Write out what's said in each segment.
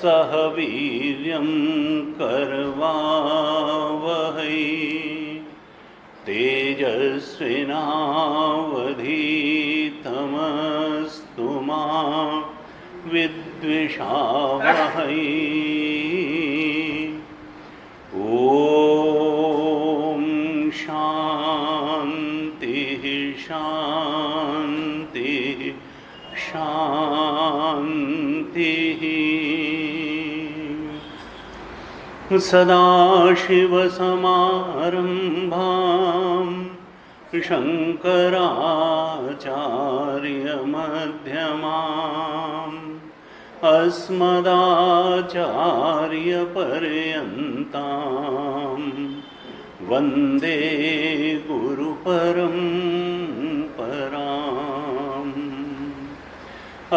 सह वीर्यं करवावहै तेजस्विनावधीतमस्तु मा विद्विषावहै। ॐ शान्तिः शान्तिः शान्तिः। सदाशिवसमारम्भां शङ्कराचार्यमध्यमाम् अस्मदाचार्यपर्यन्तां वन्दे गुरुपरम्पराम्।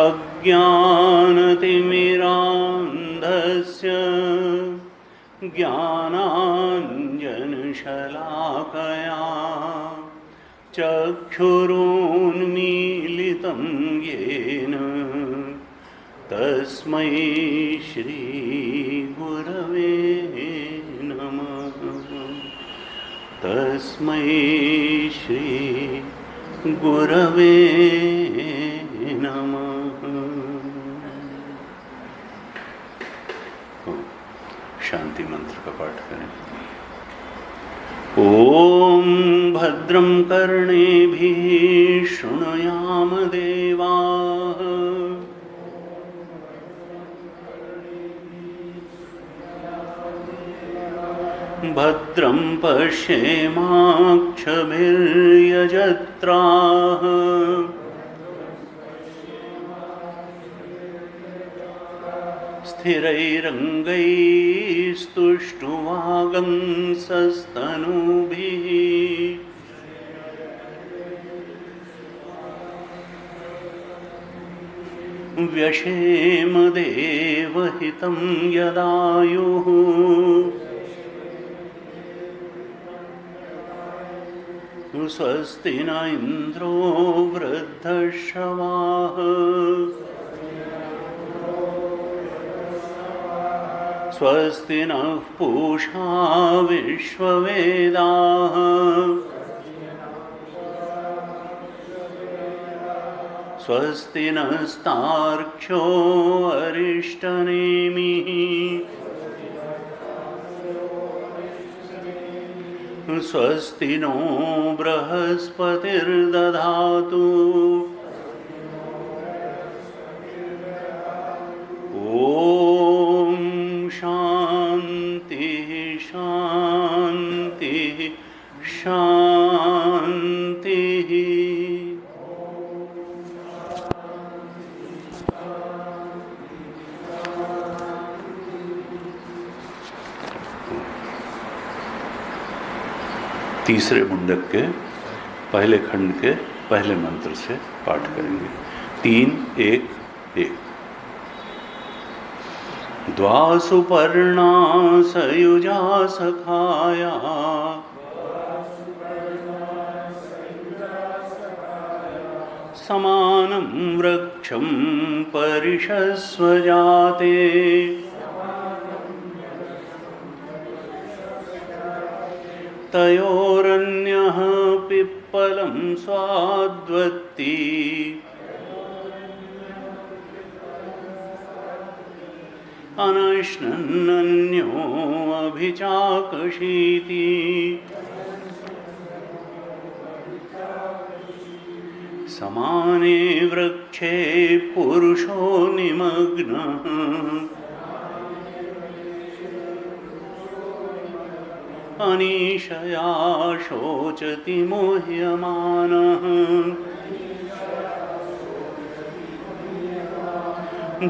अज्ञानतिमिरान्धस्य ज्ञानाञ्जनशलाकया चक्षुरुन्मीलितं येन तस्मै श्रीगुरवे नमः। तस्मै श्रीगुरवे नमः। शांति मंत्र का पाठ करें। ओम भद्रं कर्णेभिः शृणुयाम देवाः भद्रं पश्येमाक्षभिर्यजत्राः स्थिरैरङ्गैस्तुष्टुवागंसस्तनूभिः व्यशेम देवहितं यदायुः स्वस्ति न इंद्रो वृद्धश्रवाः स्वस्ति नः पूषा विश्ववेदाः स्वस्ति नस्तार्क्ष्यो अरिष्टनेमिः स्वस्ति नो बृहस्पतिर्दधातु ॐ शान्तिः शान्तिः शान्तिः। तीसरे मुंडक के पहले खंड के पहले मंत्र से पाठ करेंगे। 3-1-1। द्वासुपर्णा सयुजा सखाया समानं वृक्षं परिषस्वजाते तयोरन्यः पिप्पलं स्वाद्वत्ति अनश्नन्नन्यो अभिचाकशीति समाने वृक्षे पुरुषो निमग्नः अनीशया शोचति मुह्यमानः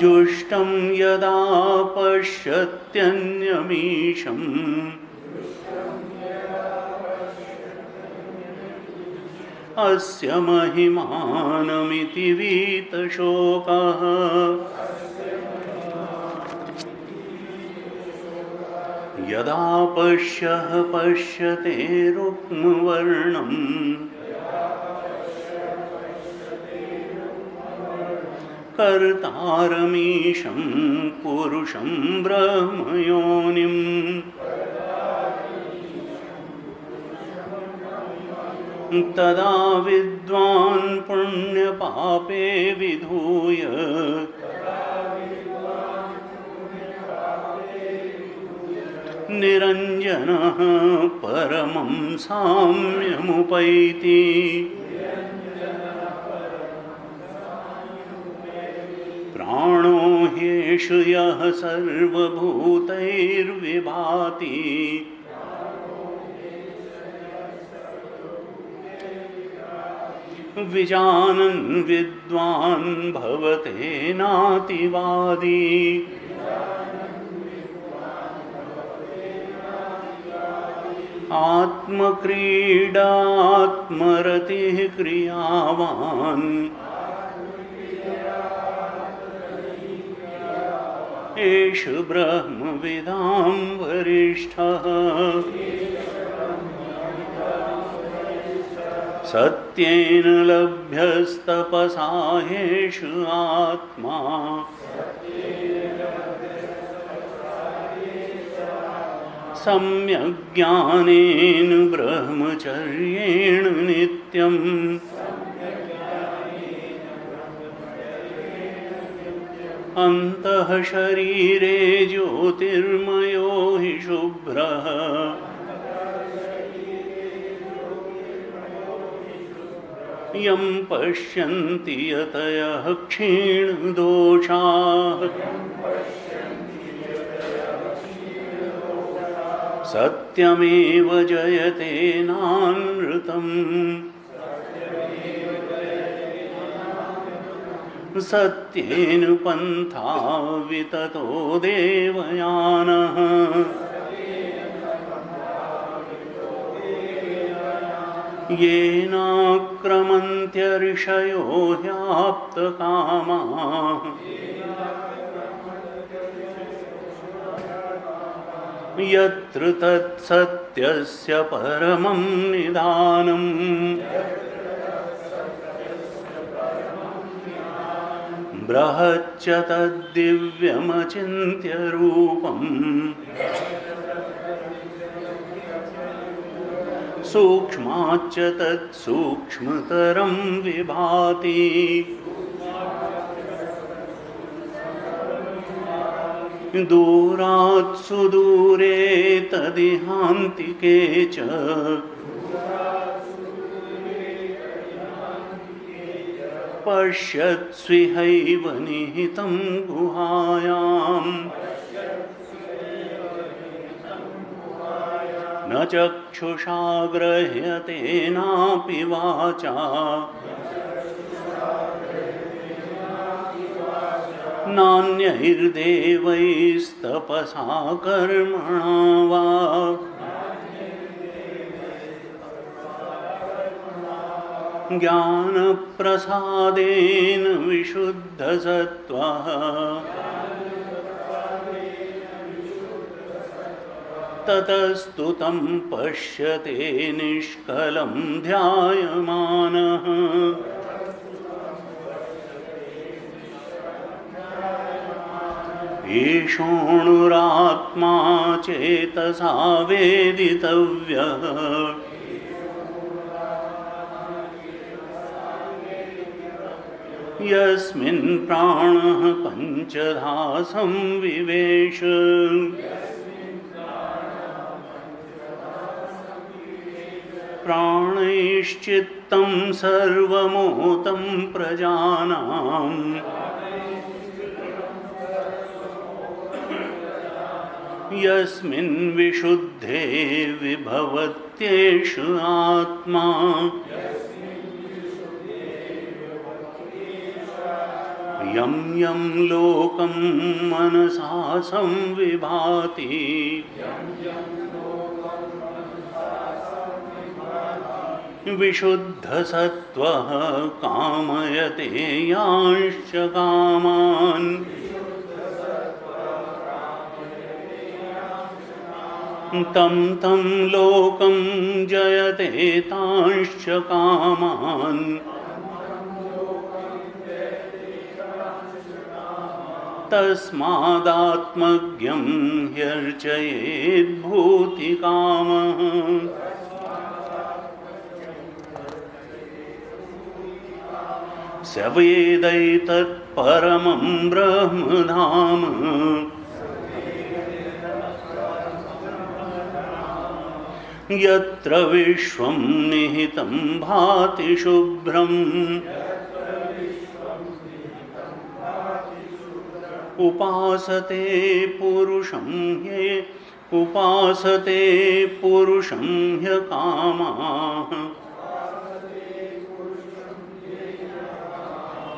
जुष्टं यदा पश्यत्यन्यमीशम् अस्य महिमानमिति वीतशोकः यदा पश्यते रुक्मवर्णम् कर्तारमीशं पुरुषं ब्रह्मयोनिम् तदा विद्वान् पुण्यपापे विधूय निरञ्जनः परमं साम्यमुपैति प्राणो ह्येषु यः सर्वभूतैर्विभाति विजानन् विद्वान् भवतेनातिवादी आत्मक्रीडात्मरतिः क्रियावान् एष ब्रह्मविदां वरिष्ठः सत्येन लभ्यस्तपसा ह्येष आत्मा सम्यग्ज्ञानेन ब्रह्मचर्येण नित्यम् अन्तः शरीरे ज्योतिर्मयो हि शुभ्रः यं पश्यन्ति यतयः क्षीणदोषाः सत्यमेव जयते नानृतम् सत्येन पन्था विततो देवयानः येनाक्रमन्त्यर्षयो ह्याप्तकामाः यत्र तत्सत्यस्य परमं निदानम् बृहच्च तद्दिव्यमचिन्त्य रूपम् सूक्ष्माच्च तत्सूक्ष्मतरं विभाति दूरात् सुदूरे तदिहान्तिके च पश्यत्स्विहैव निहितं गुहायाम् न चक्षुषा गृह्यते नापि वाचा नान्यैर्देवैस्तपसा कर्मणा वा ज्ञानप्रसादेन विशुद्धसत्त्वः ततस्तु तं पश्यते निष्कलं ध्यायमानः ईशोऽणुरात्मा चेतसा वेदितव्यः यस्मिन् प्राणः पञ्चधा संविवेश प्राणैश्चित्तं सर्वमोतं प्रजानाम् यस्मिन् विशुद्धे विभवत्येष आत्मा यं यं लोकं मनसा संविभाति विशुद्धसत्त्वः कामयते यांश्च कामान् तं तं लोकं जयते तांश्च कामान् तस्मादात्मज्ञं ह्यर्चयेद्भूतिकामः स वेदैतत्परमं ब्रह्मधाम यत्र विश्वं निहितं भाति शुभ्रम् उपासते पुरुषं ह्यकामाः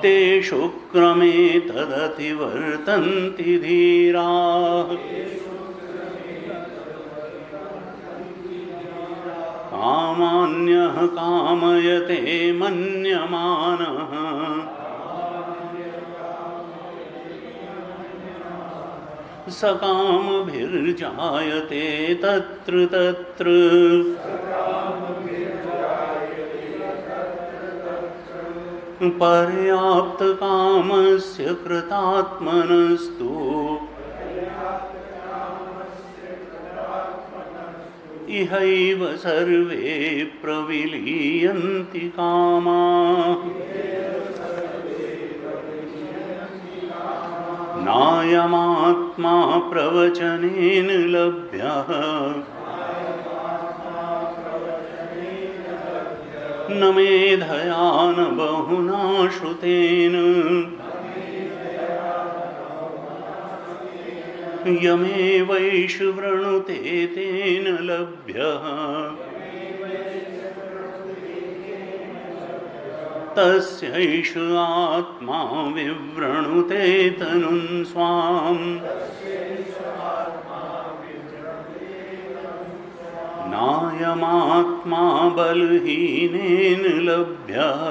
तेषु क्रमे तदतिवर्तन्ति धीराः कामान्यः कामयते मन्यमानः सकामभिर्जायते तत्र तत्र पर्याप्तकामस्य कृतात्मनस्तु इहैव सर्वे प्रविलीयन्ति कामाः नायमात्मा प्रवचनेन लभ्यः न मेधया न बहुना श्रुतेन यमेवैष वृणुते तेन लभ्यः तस्यैष आत्मा विवृणुते तनुं स्वाम् नायमात्मा बलहीनेन लभ्यः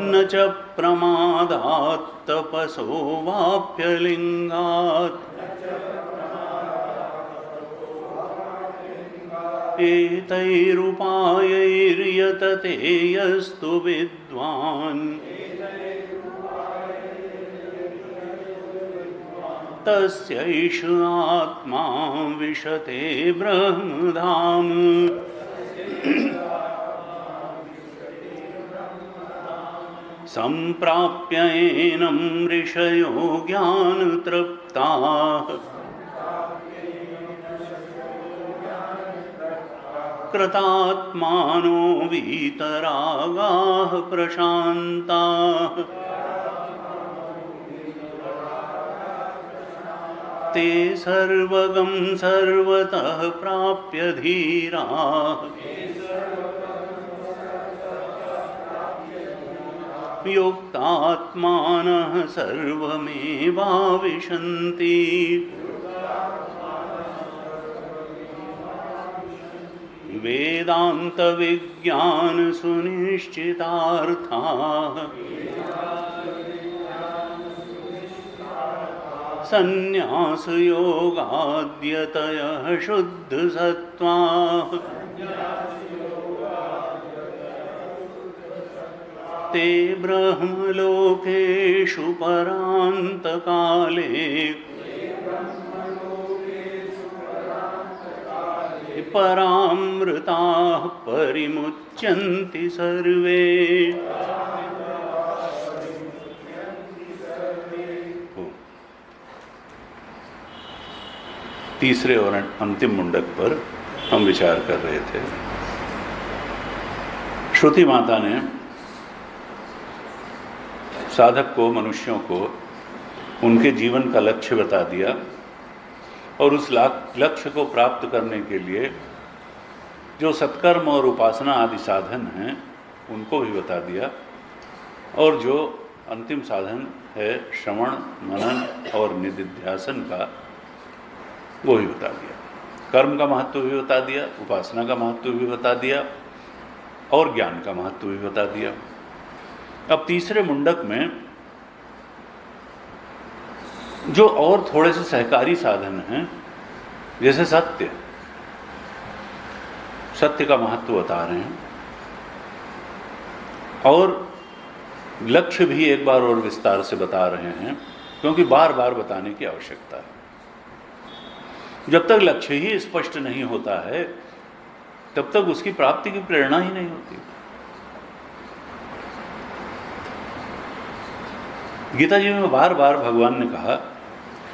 न च प्रमादात् तपसो वाप्यलिङ्गात् एतैरुपायैर्यतते यस्तु विद्वान् तस्यैष आत्मा विशते ब्रह्मधाम सम्प्राप्यैनं ऋषयो ज्ञानतृप्ताः कृतात्मानो वीतरागाः प्रशान्ताः ते सर्वगं सर्वतः प्राप्य धीराः युक्तात्मानः सर्वमेवाविशन्ति वेदान्तविज्ञानसुनिश्चितार्थाः संन्यासयोगाद्यतयः शुद्धसत्त्वाः ते ब्रह्मलोकेषु परान्तकाले परामृताः परिमुच्यन्ति सर्वे। तीसरे और अंतिम मुंडक पर हम विचार कर रहे थे। श्रुति माता ने साधक को, मनुष्यों को उनके जीवन का लक्ष्य बता दिया और उस लक्ष्य को प्राप्त करने के लिए जो सत्कर्म और उपासना आदि साधन हैं उनको भी बता दिया, और जो अंतिम साधन है श्रवण, मनन और निधिध्यासन का, वो भी बता दिया। कर्म का महत्व भी बता दिया, उपासना का महत्व भी बता दिया और ज्ञान का महत्व भी बता दिया। अब तीसरे मुंडक में जो और थोड़े से सहकारी साधन हैं, जैसे सत्य का महत्व बता रहे हैं, और लक्ष्य भी एक बार और विस्तार से बता रहे हैं, क्योंकि बार बार बताने की आवश्यकता है। जब तक लक्ष्य ही स्पष्ट नहीं होता है तब तक उसकी प्राप्ति की प्रेरणा ही नहीं होती। गीता जी में बार बार भगवान ने कहा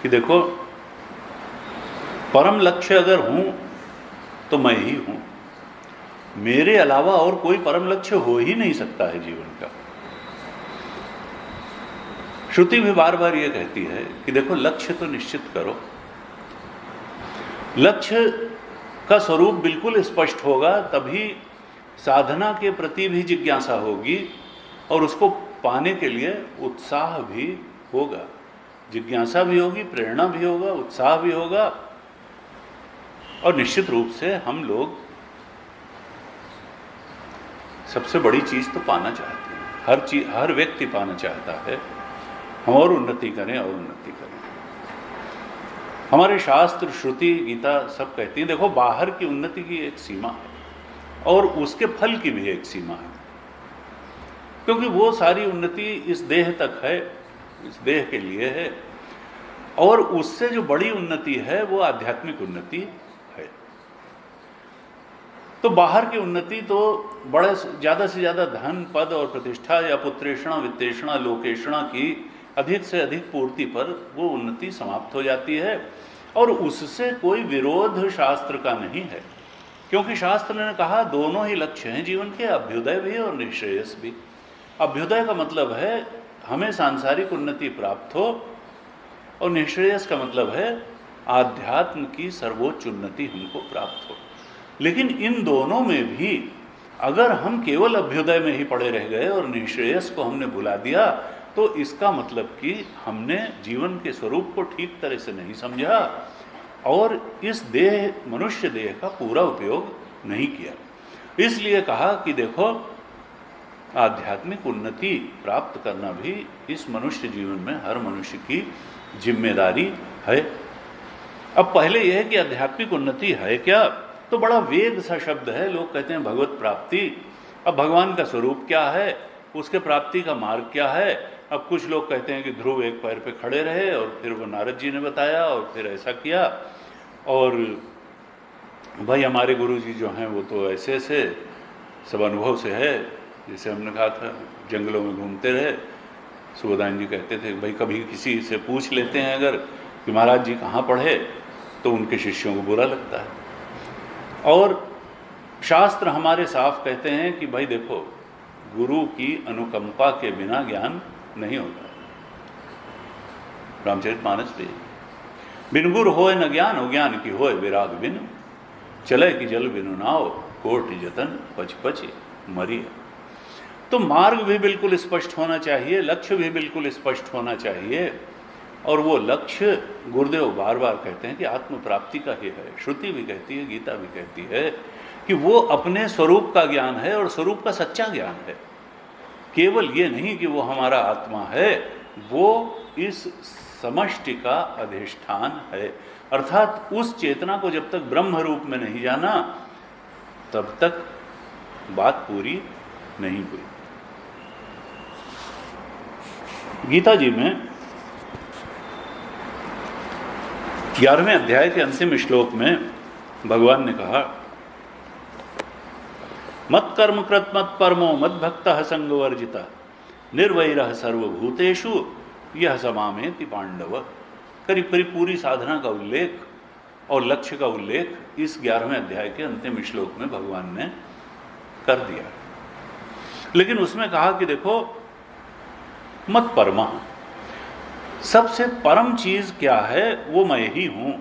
कि देखो, परम लक्ष्य अगर हूं तो मैं ही हूं, मेरे अलावा और कोई परम लक्ष्य हो ही नहीं सकता है जीवन का। श्रुति भी बार बार ये कहती है कि देखो, लक्ष्य तो निश्चित करो, लक्ष्य का स्वरूप बिल्कुल स्पष्ट होगा तभी साधना के प्रति भी जिज्ञासा होगी और उसको पाने के लिए उत्साह भी होगा। जिज्ञासा भी होगी, प्रेरणा भी होगा, उत्साह भी होगा, और निश्चित रूप से हम लोग सबसे बड़ी चीज तो पाना चाहते हैं। हर व्यक्ति पाना चाहता है हम और उन्नति करें और उन्नति करें। हमारे शास्त्र, श्रुति, गीता सब कहती हैं देखो, बाहर की उन्नति की एक सीमा है और उसके फल की भी एक सीमा है, क्योंकि वो सारी उन्नति इस देह तक है, इस देह के लिए है, और उससे जो बड़ी उन्नति है वो आध्यात्मिक उन्नति है। तो बाहर की उन्नति तो बड़े ज़्यादा से ज़्यादा धन, पद और प्रतिष्ठा या पुत्रेषणा, वित्तेषणा, लोकेषणा की अधिक से अधिक पूर्ति पर वो उन्नति समाप्त हो जाती है, और उससे कोई विरोध शास्त्र का नहीं है, क्योंकि शास्त्र ने कहा दोनों ही लक्ष्य हैं जीवन के, अभ्युदय भी और निःश्रेयस भी। अभ्युदय का मतलब है हमें सांसारिक उन्नति प्राप्त हो, और निःश्रेयस का मतलब है आध्यात्म की सर्वोच्च उन्नति हमको प्राप्त हो। लेकिन इन दोनों में भी अगर हम केवल अभ्युदय में ही पड़े रह गए और निःश्रेयस को हमने भुला दिया, तो इसका मतलब कि हमने जीवन के स्वरूप को ठीक तरह से नहीं समझा और इस देह, मनुष्य देह का पूरा उपयोग नहीं किया। इसलिए कहा कि देखो, आध्यात्मिक उन्नति प्राप्त करना भी इस मनुष्य जीवन में हर मनुष्य की जिम्मेदारी है। अब पहले यह है कि आध्यात्मिक उन्नति है क्या, तो बड़ा वेग सा शब्द है। लोग कहते हैं भगवत प्राप्ति। अब भगवान का स्वरूप क्या है, उसके प्राप्ति का मार्ग क्या है। अब कुछ लोग कहते हैं कि ध्रुव एक पैर पे खड़े रहे और फिर वो नारद जी ने बताया और फिर ऐसा किया, और भाई हमारे गुरु जी जो हैं वो तो ऐसे ऐसे सब अनुभव से है। जैसे हमने कहा था, जंगलों में घूमते रहे, सुबोधान जी कहते थे भाई कभी किसी से पूछ लेते हैं अगर कि महाराज जी कहाँ पढ़े, तो उनके शिष्यों को बुरा लगता है। और शास्त्र हमारे साफ कहते हैं कि भाई देखो, गुरु की अनुकंपा के बिना ज्ञान नहीं होता। रामचरितमानस पे बिन गुरु होए न ज्ञान, हो ज्ञान की होए विराग बिन, चले कि जल बिनु नाव, कोटि जतन पच पच मरिए। तो मार्ग भी बिल्कुल स्पष्ट होना चाहिए, लक्ष्य भी बिल्कुल स्पष्ट होना चाहिए, और वो लक्ष्य गुरुदेव बार बार कहते हैं कि आत्म प्राप्ति का ही है। श्रुति भी कहती है, गीता भी कहती है कि वो अपने स्वरूप का ज्ञान है और स्वरूप का सच्चा ज्ञान है। केवल ये नहीं कि वो हमारा आत्मा है, वो इस समष्टि का अधिष्ठान है। अर्थात उस चेतना को जब तक ब्रह्म रूप में नहीं जाना, तब तक बात पूरी नहीं हुई। गीता जी में 11वें अध्याय के अंतिम श्लोक में भगवान ने कहा, मत कर्म कृत मत परमो मत भक्तः संगवर्जिता निर्वैरः सर्वभूतेषु यह समामेति पांडव। करीब करीब पूरी साधना का उल्लेख और लक्ष्य का उल्लेख इस 11वें अध्याय के अंतिम श्लोक में भगवान ने कर दिया। लेकिन उसमें कहा कि देखो, मत परमा, सबसे परम चीज क्या है वो मैं ही हूं।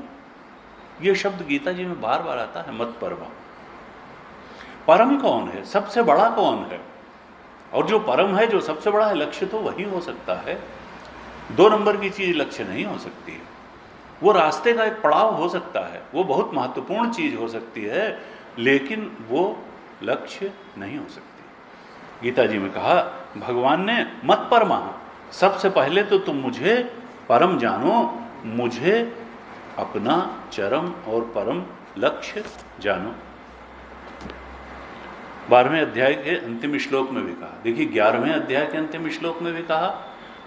यह शब्द गीता जी में बार बार आता है, मत परमा। परम कौन है, सबसे बड़ा कौन है, और जो परम है, जो सबसे बड़ा है, लक्ष्य तो वही हो सकता है। 2 नंबर की चीज लक्ष्य नहीं हो सकती है। वो रास्ते का एक पड़ाव हो सकता है, वो बहुत महत्वपूर्ण चीज हो सकती है, लेकिन वो लक्ष्य नहीं हो सकती। गीता जी में कहा भगवान ने, मत परमा, सबसे पहले तो तुम मुझे परम जानो, मुझे अपना चरम और परम लक्ष्य जानो। 12वें अध्याय के अंतिम श्लोक में भी कहा। देखिए 11वें अध्याय के अंतिम श्लोक में भी कहा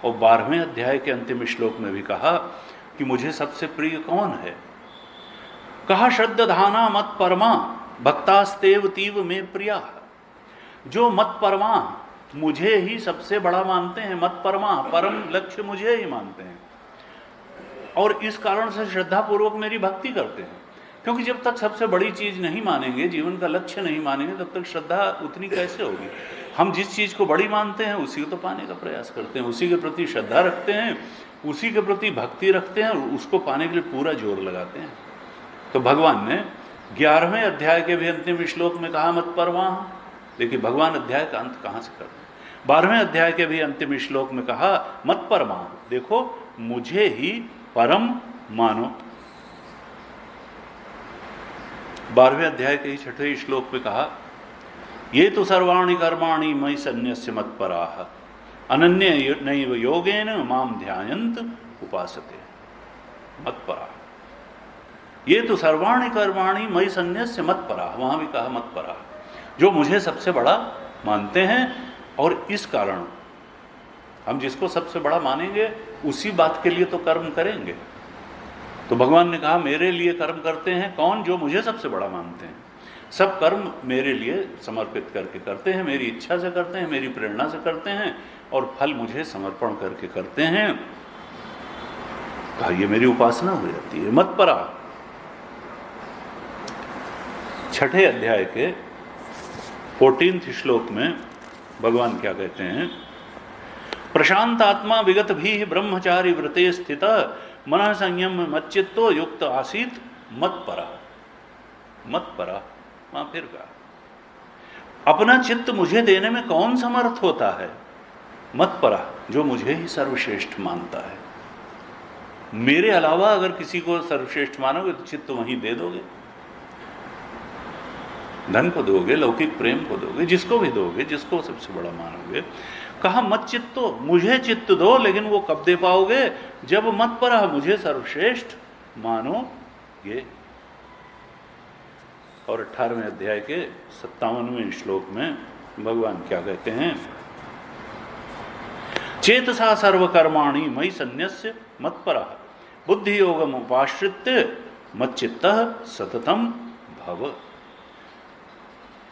और 12वें अध्याय के अंतिम श्लोक में भी कहा कि मुझे सबसे प्रिय कौन है। कहा श्रद्धाना मत परमा भक्तास्तेव तीव में प्रिया। जो मत परमा, मुझे ही सबसे बड़ा मानते हैं, मत परमा, परम लक्ष्य मुझे ही मानते हैं और इस कारण से श्रद्धापूर्वक मेरी भक्ति करते हैं। क्योंकि जब तक सबसे बड़ी चीज़ नहीं मानेंगे, जीवन का लक्ष्य नहीं मानेंगे, तब तक श्रद्धा उतनी कैसे होगी। हम जिस चीज़ को बड़ी मानते हैं उसी को तो पाने का प्रयास करते हैं, उसी के प्रति श्रद्धा रखते हैं, उसी के प्रति भक्ति रखते हैं और उसको पाने के लिए पूरा जोर लगाते हैं। तो भगवान ने 11वें अध्याय के भी अंतिम श्लोक में कहा मत परमा। देखिए भगवान अध्याय का अंत कहाँ से कर रहे हैं। 12वें अध्याय के भी अंतिम श्लोक में कहा मत परमा, देखो मुझे ही परम मानो। 12वें अध्याय के ही 6वें श्लोक में कहा ये तो सर्वाणि कर्माणि मयि सन्न्यस्य मत्पराः अनन्य नैव योगेन माम ध्यायन्त उपासते। मत्पराः, ये तो सर्वाणि कर्माणि मयि सन्न्यस्य मत्पराः, वहां भी कहा मत्पराः, जो मुझे सबसे बड़ा मानते हैं और इस कारण हम जिसको सबसे बड़ा मानेंगे उसी बात के लिए तो कर्म करेंगे। तो भगवान ने कहा मेरे लिए कर्म करते हैं कौन, जो मुझे सबसे बड़ा मानते हैं। सब कर्म मेरे लिए समर्पित करके करते हैं, मेरी इच्छा से करते हैं, मेरी प्रेरणा से करते हैं और फल मुझे समर्पण करके करते हैं। कहा ये मेरी उपासना हो जाती है। मत्परा 6ठे अध्याय के 14वें श्लोक में भगवान क्या कहते हैं, प्रशांत आत्मा विगत भी ब्रह्मचारी व्रते स्थित मन संयम मच्चित्तो युक्त आसीत मत्परा। मत्परा वहां फिर कहा अपना चित्त मुझे देने में कौन समर्थ होता है। मत्परा, जो मुझे ही सर्वश्रेष्ठ मानता है। मेरे अलावा अगर किसी को सर्वश्रेष्ठ मानोगे तो चित्त वहीं दे दोगे, धन को दोगे, लौकिक प्रेम को दोगे, जिसको भी दोगे, जिसको सबसे बड़ा मानोगे। कहा मत चित्तो, मुझे चित्त दो, लेकिन वो कब दे पाओगे, जब मत पर मुझे सर्वश्रेष्ठ मानोगे। और 18वें अध्याय के 57वें श्लोक में भगवान क्या कहते हैं, चेतसा सर्वकर्माणि मयि सन्न्यस्य मत्परः बुद्धि योगम उपाश्रित्य मच्चित्तः सततम भव।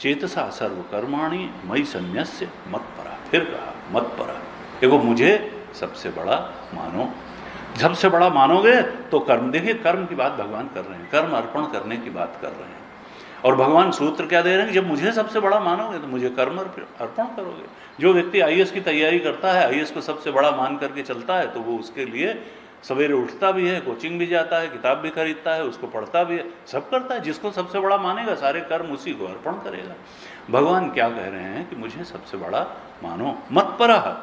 चेतसा सर्वकर्माणि मयि सन्न्यस्य मत्परः, फिर कहा मत्परः, देखो मुझे सबसे बड़ा मानो। सबसे बड़ा मानोगे तो कर्म, देखिए कर्म की बात भगवान कर रहे हैं, कर्म अर्पण करने की बात कर रहे हैं। और भगवान सूत्र क्या दे रहे हैं कि जब मुझे सबसे बड़ा मानोगे तो मुझे कर्म अर्पण करोगे। जो व्यक्ति आईएएस की तैयारी करता है, आईएएस को सबसे बड़ा मान करके चलता है, तो वो उसके लिए सवेरे उठता भी है, कोचिंग भी जाता है, किताब भी खरीदता है, उसको पढ़ता भी है, सब करता है। जिसको सबसे बड़ा मानेगा सारे कर्म उसी को अर्पण करेगा। भगवान क्या कह रहे हैं कि मुझे सबसे बड़ा मानो, मत्परः,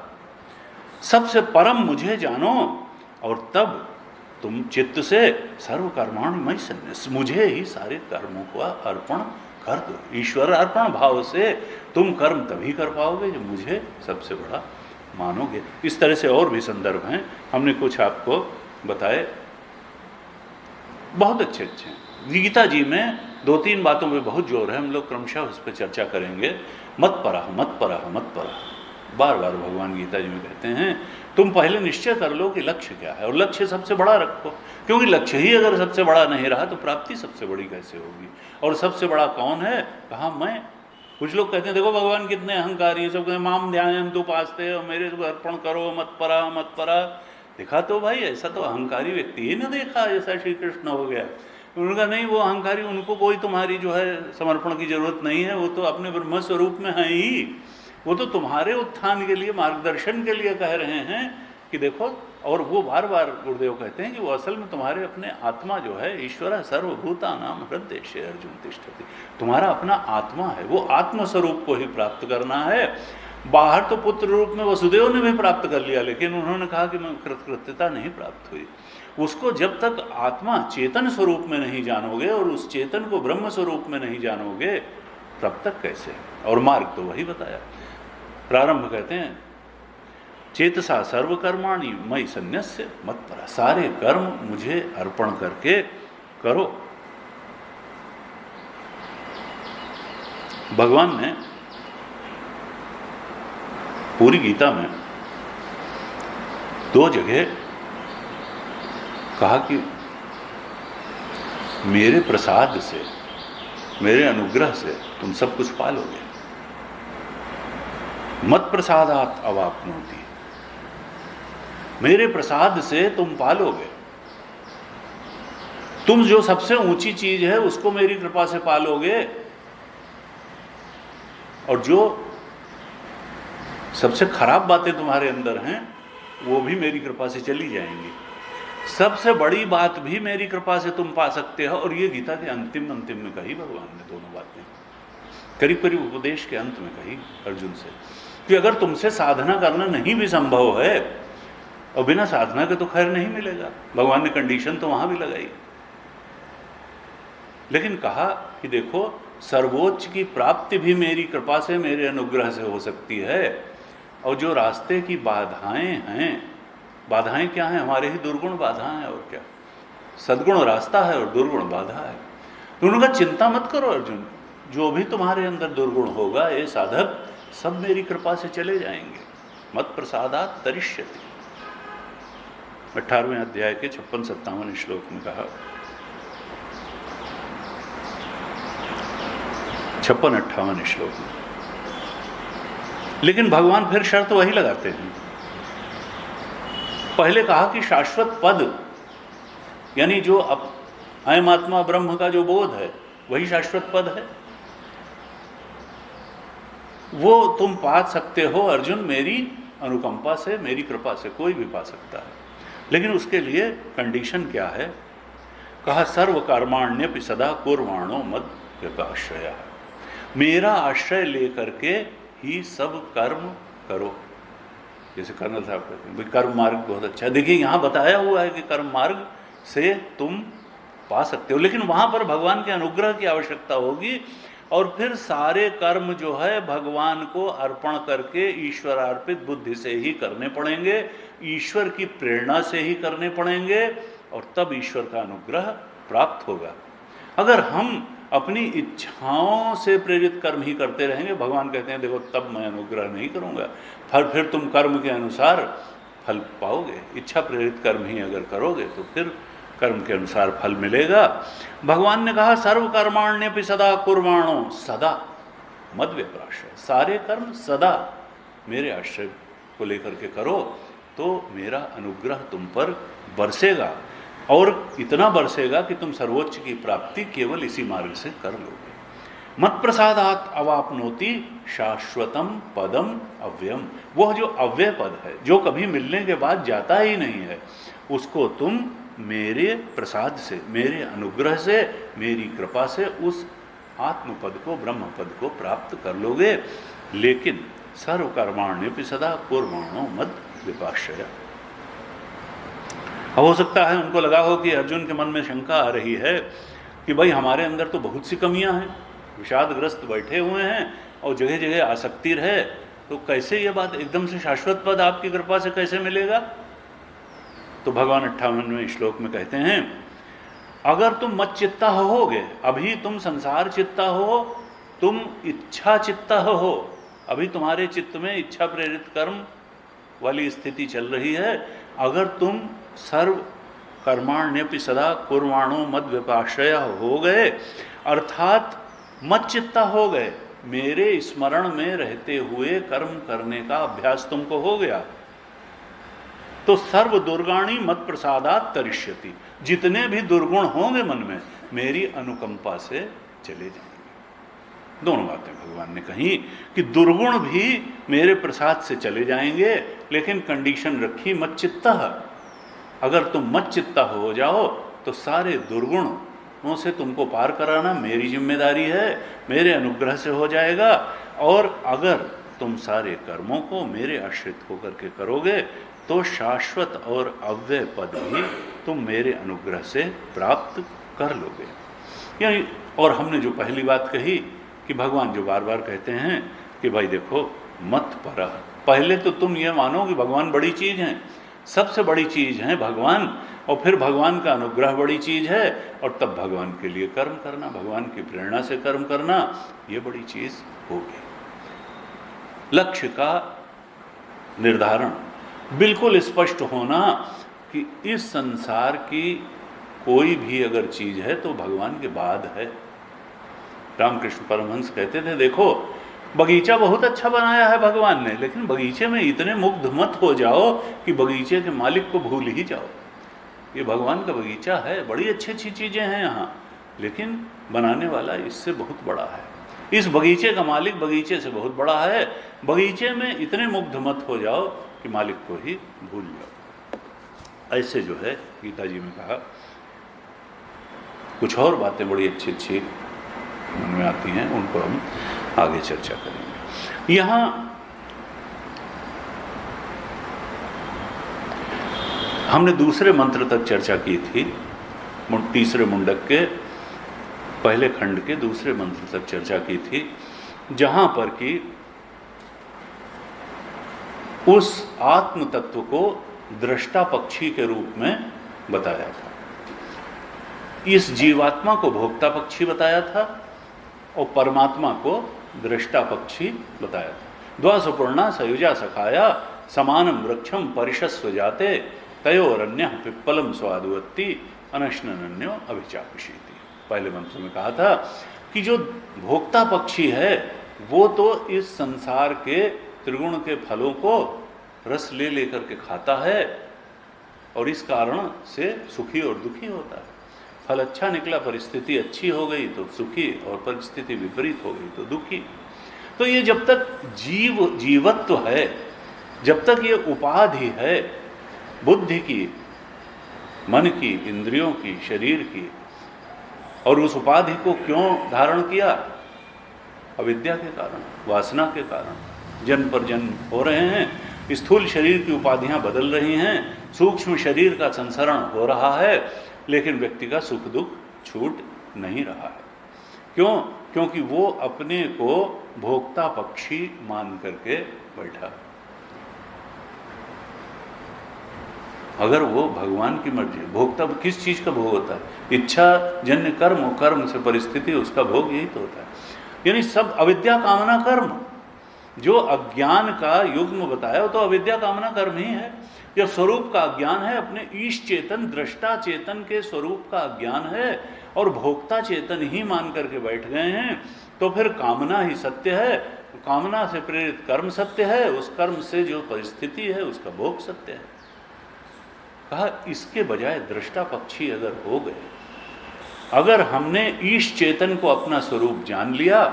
सबसे परम मुझे जानो, और तब तुम चित्त से सर्व कर्माणि मयि सन्न्यस्य, मुझे ही सारे कर्मों को अर्पण कर दो। ईश्वर अर्पण भाव से तुम कर्म तभी कर पाओगे जब मुझे सबसे बड़ा मानोगे। इस तरह से और भी संदर्भ हैं, हमने कुछ आपको बताए, बहुत अच्छे अच्छे हैं। गीता जी में 2-3 बातों पे बहुत जोर है, हम लोग क्रमशः उस पर चर्चा करेंगे। मत्परः मत्परः मत्परः, बार बार भगवान गीता जी में कहते हैं तुम पहले निश्चय कर लो कि लक्ष्य क्या है, और लक्ष्य सबसे बड़ा रखो, क्योंकि लक्ष्य ही अगर सबसे बड़ा नहीं रहा तो प्राप्ति सबसे बड़ी कैसे होगी। और सबसे बड़ा कौन है, कहा मैं। कुछ लोग कहते हैं देखो भगवान कितने अहंकारी हैं, सब कहते हैं माम ध्यायन्तु उपास्ते, और मेरे को अर्पण करो, मत्परः मत्परः। देखा तो भाई ऐसा तो अहंकारी व्यक्ति ही न देखा ऐसा श्री कृष्ण हो गया। उनका नहीं, वो अहंकारी, उनको कोई तुम्हारी जो है समर्पण की जरूरत नहीं है, वो तो अपने ब्रह्म स्वरूप में है ही। वो तो तुम्हारे उत्थान के लिए, मार्गदर्शन के लिए कह रहे हैं कि देखो। और वो बार बार गुरुदेव कहते हैं कि वो असल में तुम्हारे अपने आत्मा जो है, ईश्वर सर्वभूतानां हृदयेषु अर्जुन तिष्ठति, तुम्हारा अपना आत्मा है, वो आत्मस्वरूप को ही प्राप्त करना है। बाहर तो पुत्र रूप में वसुदेव ने भी प्राप्त कर लिया, लेकिन उन्होंने कहा कि मैं कृतकृत्यता नहीं प्राप्त हुई। उसको जब तक आत्मा चेतन स्वरूप में नहीं जानोगे और उस चेतन को ब्रह्म स्वरूप में नहीं जानोगे तब तक कैसे। और मार्ग तो वही बताया। प्रारंभ कहते हैं चेतसा सर्वकर्माणि मयि सन्न्यस्य मत्परः, सारे कर्म मुझे अर्पण करके करो। भगवान ने पूरी गीता में 2 जगह कहा कि मेरे प्रसाद से, मेरे अनुग्रह से तुम सब कुछ पालोगे। मत प्रसादात अवाप्नोति, मेरे प्रसाद से तुम पालोगे। तुम जो सबसे ऊंची चीज है उसको मेरी कृपा से पालोगे, और जो सबसे खराब बातें तुम्हारे अंदर हैं वो भी मेरी कृपा से चली जाएंगी। सबसे बड़ी बात भी मेरी कृपा से तुम पा सकते हो। और ये गीता के अंतिम में कही भगवान ने दोनों बातें, करीब करीब उपदेश के अंत में कही अर्जुन से, कि अगर तुमसे साधना करना नहीं भी संभव है, और बिना साधना के तो खैर नहीं मिलेगा। भगवान ने कंडीशन तो वहां भी लगाई, लेकिन कहा कि देखो सर्वोच्च की प्राप्ति भी मेरी कृपा से, मेरे अनुग्रह से हो सकती है। और जो रास्ते की बाधाएं हैं, बाधाएं क्या हैं? हमारे ही दुर्गुण बाधा है, और क्या? सद्गुण रास्ता है और दुर्गुण बाधा है। तो उन्होंने कहा चिंता मत करो अर्जुन, जो भी तुम्हारे अंदर दुर्गुण होगा ये साधक सब मेरी कृपा से चले जाएंगे। मत प्रसादात तरिष्यति। 18वें अध्याय के 56-57 श्लोक में कहा, 56-58 श्लोक में। लेकिन भगवान फिर शर्त वही लगाते हैं। पहले कहा कि शाश्वत पद, यानी जो अयम आत्मा ब्रह्म का जो बोध है वही शाश्वत पद है, वो तुम पा सकते हो अर्जुन मेरी अनुकंपा से, मेरी कृपा से। कोई भी पा सकता है, लेकिन उसके लिए कंडीशन क्या है? कहा सर्व कर्माण्यपि सदा कुर्वाणो मद व्यपाश्रय, मेरा आश्रय लेकर के ही सब कर्म करो। जैसे कर्नल साहब कहते हैं कर्म मार्ग बहुत अच्छा है। देखिए यहाँ बताया हुआ है कि कर्म मार्ग से तुम पा सकते हो, लेकिन वहां पर भगवान के अनुग्रह की आवश्यकता होगी। और फिर सारे कर्म जो है भगवान को अर्पण करके ईश्वर अर्पित बुद्धि से ही करने पड़ेंगे, ईश्वर की प्रेरणा से ही करने पड़ेंगे, और तब ईश्वर का अनुग्रह प्राप्त होगा। अगर हम अपनी इच्छाओं से प्रेरित कर्म ही करते रहेंगे, भगवान कहते हैं देखो तब मैं अनुग्रह नहीं करूंगा। फिर तुम कर्म के अनुसार फल पाओगे। इच्छा प्रेरित कर्म ही अगर करोगे तो फिर कर्म के अनुसार फल मिलेगा। भगवान ने कहा सर्व कर्माण्यपि सदा कुर्वाणो, सदा मद व्यपाश्रय, सारे कर्म सदा मेरे आश्रय को लेकर के करो तो मेरा अनुग्रह तुम पर बरसेगा, और इतना बरसेगा कि तुम सर्वोच्च की प्राप्ति केवल इसी मार्ग से कर लोगे। मत प्रसादात अवाप्नोति शाश्वतम पदम अव्ययम, वह जो अव्यय पद है, जो कभी मिलने के बाद जाता ही नहीं है, उसको तुम मेरे प्रसाद से, मेरे अनुग्रह से, मेरी कृपा से उस आत्म पद को, ब्रह्म पद को प्राप्त कर लोगे। लेकिन सर्व कर्माण्यपि सदा कुर्वाणो मद व्यपाश्रय। अब हो सकता है उनको लगा हो कि अर्जुन के मन में शंका आ रही है कि भाई हमारे अंदर तो बहुत सी कमियां हैं, विषादग्रस्त बैठे हुए हैं और जगह जगह आसक्ति है, तो कैसे ये बात एकदम से शाश्वत पद आपकी कृपा से कैसे मिलेगा? तो भगवान 58वें श्लोक में कहते हैं अगर तुम मत चित्ता होगे, अभी तुम संसार चित्ता हो, तुम इच्छा चित्ता हो, अभी तुम्हारे चित्त में इच्छा प्रेरित कर्म वाली स्थिति चल रही है, अगर तुम सर्व कर्माण्यपि सदा कुर्वाणो मद व्यपाश्रय हो गए, अर्थात मत चित्ता हो गए, मेरे स्मरण में रहते हुए कर्म करने का अभ्यास तुमको हो गया, तो सर्व दुर्गाणी मत प्रसादात तरिष्यति, जितने भी दुर्गुण होंगे मन में मेरी अनुकंपा से चले जाएंगे। दोनों बातें भगवान ने कही कि दुर्गुण भी मेरे प्रसाद से चले जाएंगे, लेकिन कंडीशन रखी मत चित्ता। अगर तुम मत चित्ता हो जाओ तो सारे दुर्गुणों से तुमको पार कराना मेरी जिम्मेदारी है, मेरे अनुग्रह से हो जाएगा। और अगर तुम सारे कर्मों को मेरे आश्रित होकर के करोगे तो शाश्वत और अव्यय पद भी तुम मेरे अनुग्रह से प्राप्त कर लोगे। यानी, और हमने जो पहली बात कही कि भगवान जो बार बार कहते हैं कि भाई देखो मत पर, पहले तो तुम ये मानो कि भगवान बड़ी चीज़ हैं, सबसे बड़ी चीज़ है भगवान, और फिर भगवान का अनुग्रह बड़ी चीज़ है, और तब भगवान के लिए कर्म करना, भगवान की प्रेरणा से कर्म करना, ये बड़ी चीज़ होगी। लक्ष्य का निर्धारण बिल्कुल स्पष्ट होना कि इस संसार की कोई भी अगर चीज़ है तो भगवान के बाद है। रामकृष्ण परमहंस कहते थे, देखो बगीचा बहुत अच्छा बनाया है भगवान ने, लेकिन बगीचे में इतने मुग्ध मत हो जाओ कि बगीचे के मालिक को भूल ही जाओ। ये भगवान का बगीचा है, बड़ी अच्छी अच्छी चीज़ें हैं यहाँ, लेकिन बनाने वाला इससे बहुत बड़ा है। इस बगीचे का मालिक बगीचे से बहुत बड़ा है। बगीचे में इतने मुग्ध मत हो जाओ कि मालिक को ही भूल जाओ। ऐसे जो है गीता जी में कहा। कुछ और बातें बड़ी अच्छी अच्छी मन में आती हैं, उनको हम आगे चर्चा करेंगे। यहाँ हमने दूसरे मंत्र तक चर्चा की थी, तीसरे मुंडक के पहले खंड के दूसरे मंत्र तक चर्चा की थी, जहां पर कि उस आत्म तत्व को दृष्टा पक्षी के रूप में बताया था। इस जीवात्मा को भोक्ता पक्षी बताया था और परमात्मा को दृष्टा पक्षी बताया था। द्वासुपर्णा सयुजा सखाया समानम वृक्षम परिशस्व जाते तयोरन्य पिप्पलम स्वादुवत्ति अनशनन्यो अभिचापशीति। पहले मंत्र में कहा था कि जो भोक्ता पक्षी है वो तो इस संसार के त्रिगुण के फलों को रस ले लेकर के खाता है और इस कारण से सुखी और दुखी होता है। फल अच्छा निकला, परिस्थिति अच्छी हो गई तो सुखी, और परिस्थिति विपरीत हो गई तो दुखी। तो ये जब तक जीवत्व है, जब तक ये उपाधि है बुद्धि की, मन की, इंद्रियों की, शरीर की, और उस उपाधि को क्यों धारण किया? अविद्या के कारण, वासना के कारण। जन्म पर जन्म हो रहे हैं, स्थूल शरीर की उपाधियां बदल रही हैं, सूक्ष्म शरीर का संसरण हो रहा है, लेकिन व्यक्ति का सुख दुख छूट नहीं रहा है। क्यों? क्योंकि वो अपने को भोक्ता पक्षी मान करके बैठा। अगर वो भगवान की मर्जी, भोक्ता किस चीज का भोग होता है? इच्छा जन्य कर्म, कर्म से परिस्थिति, उसका भोग यही तो होता है। यानी सब अविद्या कामना कर्म, जो अज्ञान का युग्म बताया वो तो अविद्या कामना कर्म ही है। जब स्वरूप का अज्ञान है, अपने ईश चेतन दृष्टा चेतन के स्वरूप का अज्ञान है और भोक्ता चेतन ही मान करके बैठ गए हैं, तो फिर कामना ही सत्य है, कामना से प्रेरित कर्म सत्य है, उस कर्म से जो परिस्थिति है उसका भोग सत्य है। कहा इसके बजाय दृष्टा पक्षी अगर हो गए, अगर हमने ईश चेतन को अपना स्वरूप जान लिया,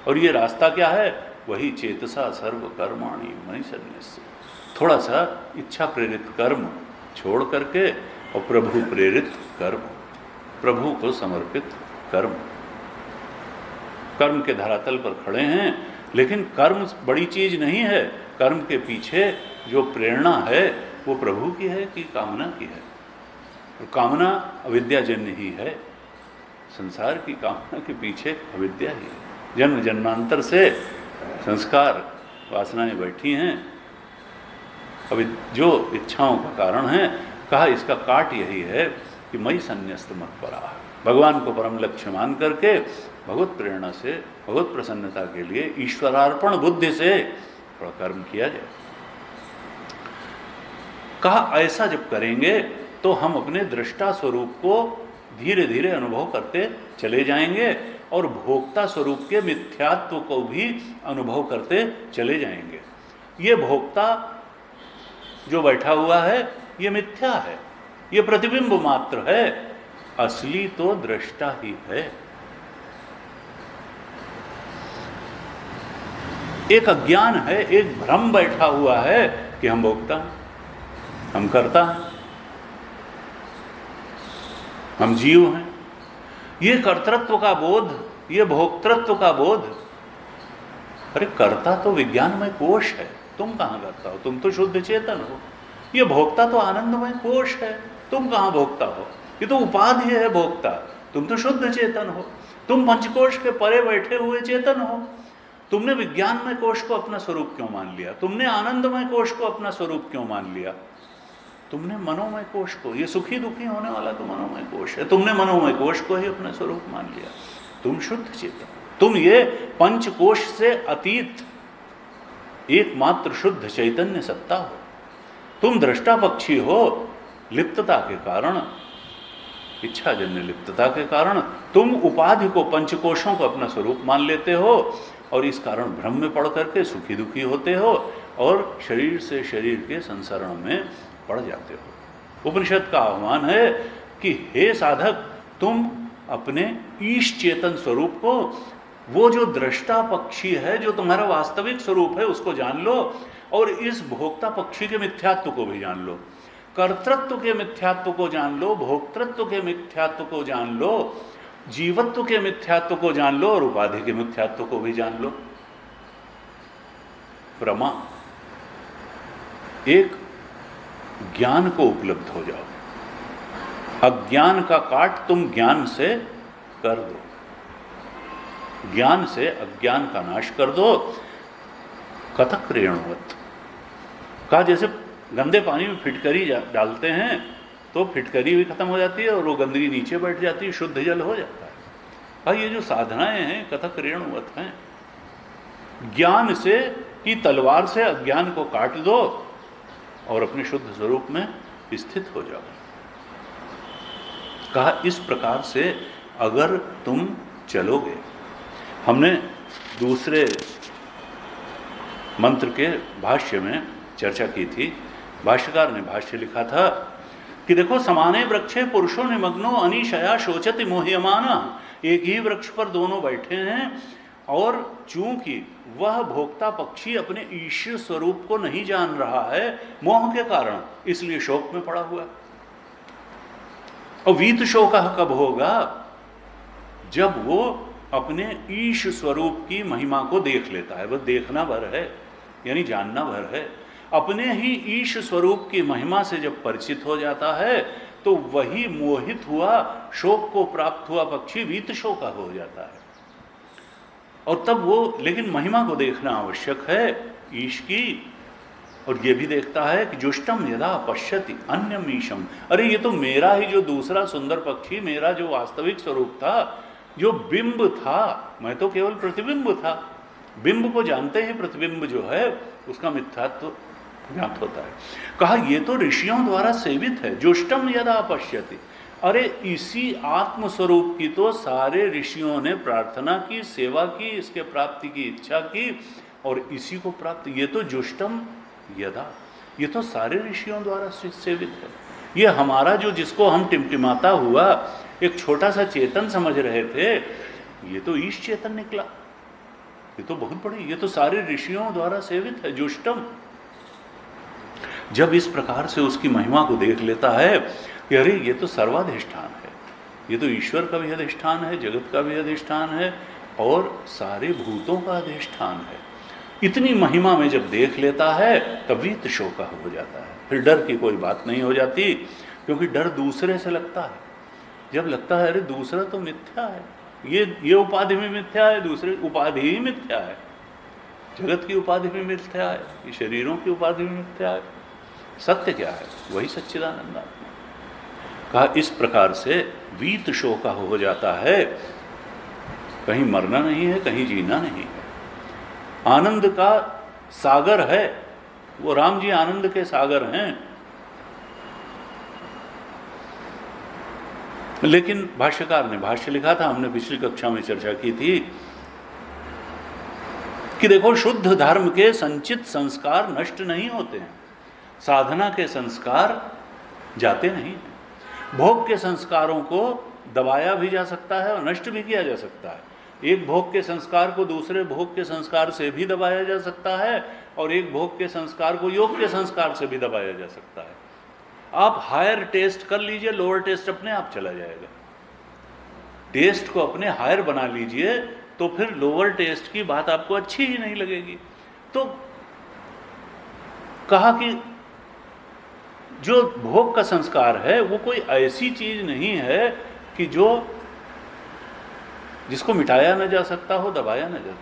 और ये रास्ता क्या है? वही चेतसा सर्व कर्माणि मयि सन्न्यस्य। थोड़ा सा इच्छा प्रेरित कर्म छोड़ करके और प्रभु प्रेरित कर्म, प्रभु को समर्पित कर्म। कर्म के धरातल पर खड़े हैं, लेकिन कर्म बड़ी चीज नहीं है। कर्म के पीछे जो प्रेरणा है वो प्रभु की है कि कामना की है? और कामना अविद्याजन्य ही है। संसार की कामना के पीछे अविद्या ही है। जन्म जन्मांतर से संस्कार वासनाएं बैठी हैं, अभी जो इच्छाओं का कारण है। कहा इसका काट यही है कि मयि सन्न्यस्त मत्पराः, भगवान को परम लक्ष्य मान करके भगवत प्रेरणा से, भगवत प्रसन्नता के लिए ईश्वरार्पण बुद्धि से थोड़ा कर्म किया जाए। कहा ऐसा जब करेंगे तो हम अपने दृष्टा स्वरूप को धीरे धीरे अनुभव करते चले जाएंगे और भोक्ता स्वरूप के मिथ्यात्व को भी अनुभव करते चले जाएंगे। ये भोक्ता जो बैठा हुआ है ये मिथ्या है, ये प्रतिबिंब मात्र है, असली तो दृष्टा ही है। एक अज्ञान है, एक भ्रम बैठा हुआ है कि हम भोक्ता हैं, हम कर्ता हैं, हम जीव हैं। ये कर्तृत्व का बोध, ये भोक्तृत्व का बोध। अरे कर्ता तो विज्ञानमय कोश है, तुम कहां करता हो? तुम तो शुद्ध चेतन हो। ये भोक्ता तो आनंदमय कोश है, तुम कहां भोक्ता हो? ये तो उपाधि है भोक्ता, तुम तो शुद्ध चेतन हो। तुम पंचकोश के परे बैठे हुए चेतन हो। तुमने विज्ञानमय कोश को अपना स्वरूप क्यों मान लिया? तुमने आनंदमय कोश को अपना स्वरूप क्यों मान लिया? तुमने मनोमय कोश को, ये सुखी दुखी होने वाला तो मनोमय कोश है, तुमने मनोमय कोश को ही अपना स्वरूप मान लिया। तुम शुद्ध चेतन, तुम ये पंचकोश से अतीत एकमात्र शुद्ध चैतन्य सत्ता हो। तुम दृष्टा पक्षी हो लिप्तता के कारण, इच्छाजन्य लिप्तता के कारण तुम उपाधि को, पंचकोशों को अपना स्वरूप मान लेते हो और इस कारण भ्रम में पड़ करके सुखी दुखी होते हो और शरीर से शरीर के संसरण में पड़ जाते हो। उपनिषद का आह्वान है कि हे साधक, तुम अपने ईश चेतन स्वरूप को, वो जो दृष्टा पक्षी है, जो तुम्हारा वास्तविक स्वरूप है, उसको जान लो और इस भोक्ता पक्षी के मिथ्यात्व को भी जान लो, कर्तृत्व के मिथ्यात्व को जान लो, भोक्तृत्व के मिथ्यात्व को जान लो, जीवत्व के मिथ्यात्व को जान लो और उपाधि के मिथ्यात्व को भी जान लो। प्रमा, एक ज्ञान को उपलब्ध हो जाओ। अज्ञान का काट तुम ज्ञान से कर दो, ज्ञान से अज्ञान का नाश कर दो। कथक रेणुवत का, जैसे गंदे पानी में फिटकरी डालते हैं तो फिटकरी भी खत्म हो जाती है और वो गंदगी नीचे बैठ जाती है, शुद्ध जल हो जाता है। भाई ये जो साधनाएं हैं कथक रेणुवत हैं। ज्ञान से की तलवार से अज्ञान को काट दो और अपने शुद्ध स्वरूप में स्थित हो जाओ। कहा इस प्रकार से अगर तुम चलोगे। हमने दूसरे मंत्र के भाष्य में चर्चा की थी। भाष्यकार ने भाष्य लिखा था कि देखो, समाने वृक्षे पुरुषों निमग्नो अनिशया शोचति मोह्यमाना। एक ही वृक्ष पर दोनों बैठे हैं और चूंकि वह भोक्ता पक्षी अपने ईश्वर स्वरूप को नहीं जान रहा है मोह के कारण, इसलिए शोक में पड़ा हुआ। और वीत शोक कब होगा? जब वो अपने ईश स्वरूप की महिमा को देख लेता है। वह देखना भर है, यानी जानना भर है। अपने ही ईश स्वरूप की महिमा से जब परिचित हो जाता है तो वही मोहित हुआ, शोक को प्राप्त हुआ पक्षी वीत शोका हो जाता है। और तब वो, लेकिन महिमा को देखना आवश्यक है ईश की, और ये भी देखता है कि जुष्टम यदा पश्यति अन्यम ईशम, अरे ये तो मेरा ही जो दूसरा सुंदर पक्षी, मेरा जो वास्तविक स्वरूप था, जो बिंब था, मैं तो केवल प्रतिबिंब था। बिंब को जानते ही प्रतिबिंब जो है उसका मिथ्यात्व ज्ञात होता है। कहा ये तो ऋषियों द्वारा सेवित है। जुष्टम यदा पश्यति, अरे इसी आत्म स्वरूप की तो सारे ऋषियों ने प्रार्थना की, सेवा की, इसके प्राप्ति की इच्छा की और इसी को प्राप्त। ये तो जुष्टम यदा, ये तो सारे ऋषियों द्वारा सेवित है। ये हमारा जो, जिसको हम टिमटिमाता हुआ एक छोटा सा चेतन समझ रहे थे, ये तो ईश चेतन निकला। ये तो बहुत बड़ी, ये तो सारे ऋषियों द्वारा सेवित है। जुष्टम, जब इस प्रकार से उसकी महिमा को देख लेता है कि अरे ये तो सर्वाधिष्ठान है, ये तो ईश्वर का भी अधिष्ठान है, जगत का भी अधिष्ठान है और सारे भूतों का अधिष्ठान है। इतनी महिमा में जब देख लेता है तब वीत शोका हो जाता है। फिर डर की कोई बात नहीं हो जाती, क्योंकि डर दूसरे से लगता है। जब लगता है अरे दूसरा तो मिथ्या है, ये उपाधि में मिथ्या है, दूसरे उपाधि ही मिथ्या है, जगत की उपाधि में मिथ्या है, ये शरीरों की उपाधि में मिथ्या है, सत्य क्या है? वही सच्चिदानंद आत्मा। कहा इस प्रकार से वीत शोका हो जाता है। कहीं मरना नहीं है, कहीं जीना नहीं है। आनंद का सागर है वो, राम जी आनंद के सागर हैं। लेकिन भाष्यकार ने भाष्य लिखा था, हमने पिछली कक्षा में चर्चा की थी कि देखो, शुद्ध धर्म के संचित संस्कार नष्ट नहीं होते हैं, साधना के संस्कार जाते नहीं हैं। भोग के संस्कारों को दबाया भी जा सकता है और नष्ट भी किया जा सकता है। एक भोग के संस्कार को दूसरे भोग के संस्कार से भी दबाया जा सकता है और एक भोग के संस्कार को योग के संस्कार से भी दबाया जा सकता है। आप हायर टेस्ट कर लीजिए, लोअर टेस्ट अपने आप चला जाएगा। टेस्ट को अपने हायर बना लीजिए तो फिर लोअर टेस्ट की बात आपको अच्छी ही नहीं लगेगी। तो कहा कि जो भोग का संस्कार है वो कोई ऐसी चीज नहीं है कि जिसको मिटाया न जा सकता हो, दबाया न जा।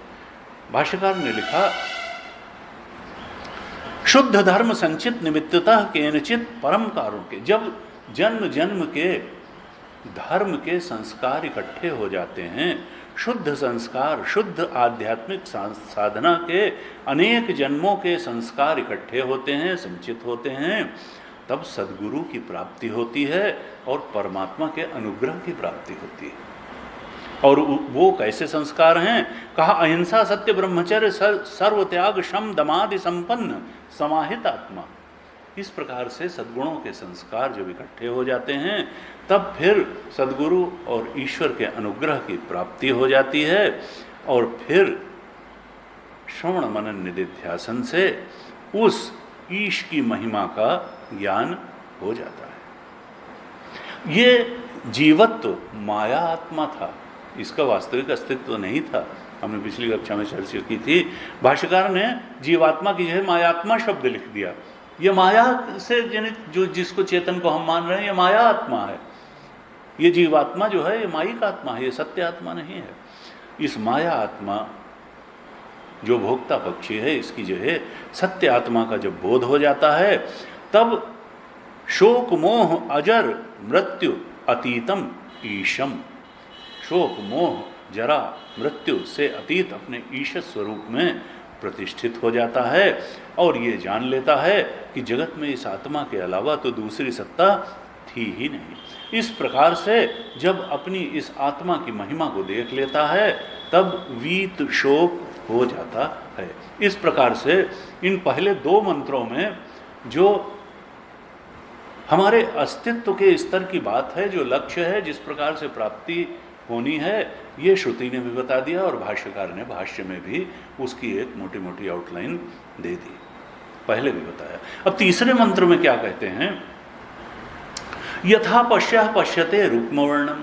भाष्यकार ने लिखा, शुद्ध धर्म संचित निमित्ततः केनचित परम कारों के, जब जन्म जन्म के धर्म के संस्कार इकट्ठे हो जाते हैं, शुद्ध संस्कार, शुद्ध आध्यात्मिक साधना के अनेक जन्मों के संस्कार इकट्ठे होते हैं, संचित होते हैं, तब सद्गुरु की प्राप्ति होती है और परमात्मा के अनुग्रह की प्राप्ति होती है। और वो कैसे संस्कार हैं? कहा अहिंसा, सत्य, ब्रह्मचर्य, सर्व त्याग, शम, दमादि संपन्न समाहित आत्मा। इस प्रकार से सद्गुणों के संस्कार जब इकट्ठे हो जाते हैं तब फिर सद्गुरु और ईश्वर के अनुग्रह की प्राप्ति हो जाती है और फिर श्रवण मनन निधिध्यासन से उस ईश की महिमा का ज्ञान हो जाता है। ये जीवत्व माया आत्मा था, इसका वास्तविक अस्तित्व नहीं था। हमने पिछली कक्षा में चर्चा की थी। भाष्यकार ने जीवात्मा की जगह मायात्मा शब्द लिख दिया। ये माया से जनित जो जिसको चेतन को हम मान रहे हैं, ये माया आत्मा है। ये जीवात्मा जो है ये मायिक आत्मा है, ये सत्य आत्मा नहीं है। इस माया आत्मा जो भोक्ता पक्षी है, इसकी जगह सत्य आत्मा का जब बोध हो जाता है तब शोक मोह अजर मृत्यु अतीतम ईशम, शोक मोह जरा मृत्यु से अतीत अपने ईश स्वरूप में प्रतिष्ठित हो जाता है और ये जान लेता है कि जगत में इस आत्मा के अलावा तो दूसरी सत्ता थी ही नहीं। इस प्रकार से जब अपनी इस आत्मा की महिमा को देख लेता है तब वीत शोक हो जाता है। इस प्रकार से इन पहले दो मंत्रों में जो हमारे अस्तित्व के स्तर की बात है, जो लक्ष्य है, जिस प्रकार से प्राप्ति होनी है, ये श्रुति ने भी बता दिया और भाष्यकार ने भाष्य में भी उसकी एक मोटी मोटी आउटलाइन दे दी, पहले भी बताया। अब तीसरे मंत्र में क्या कहते हैं? यथा पश्यः पश्यते रुक्मवर्णम।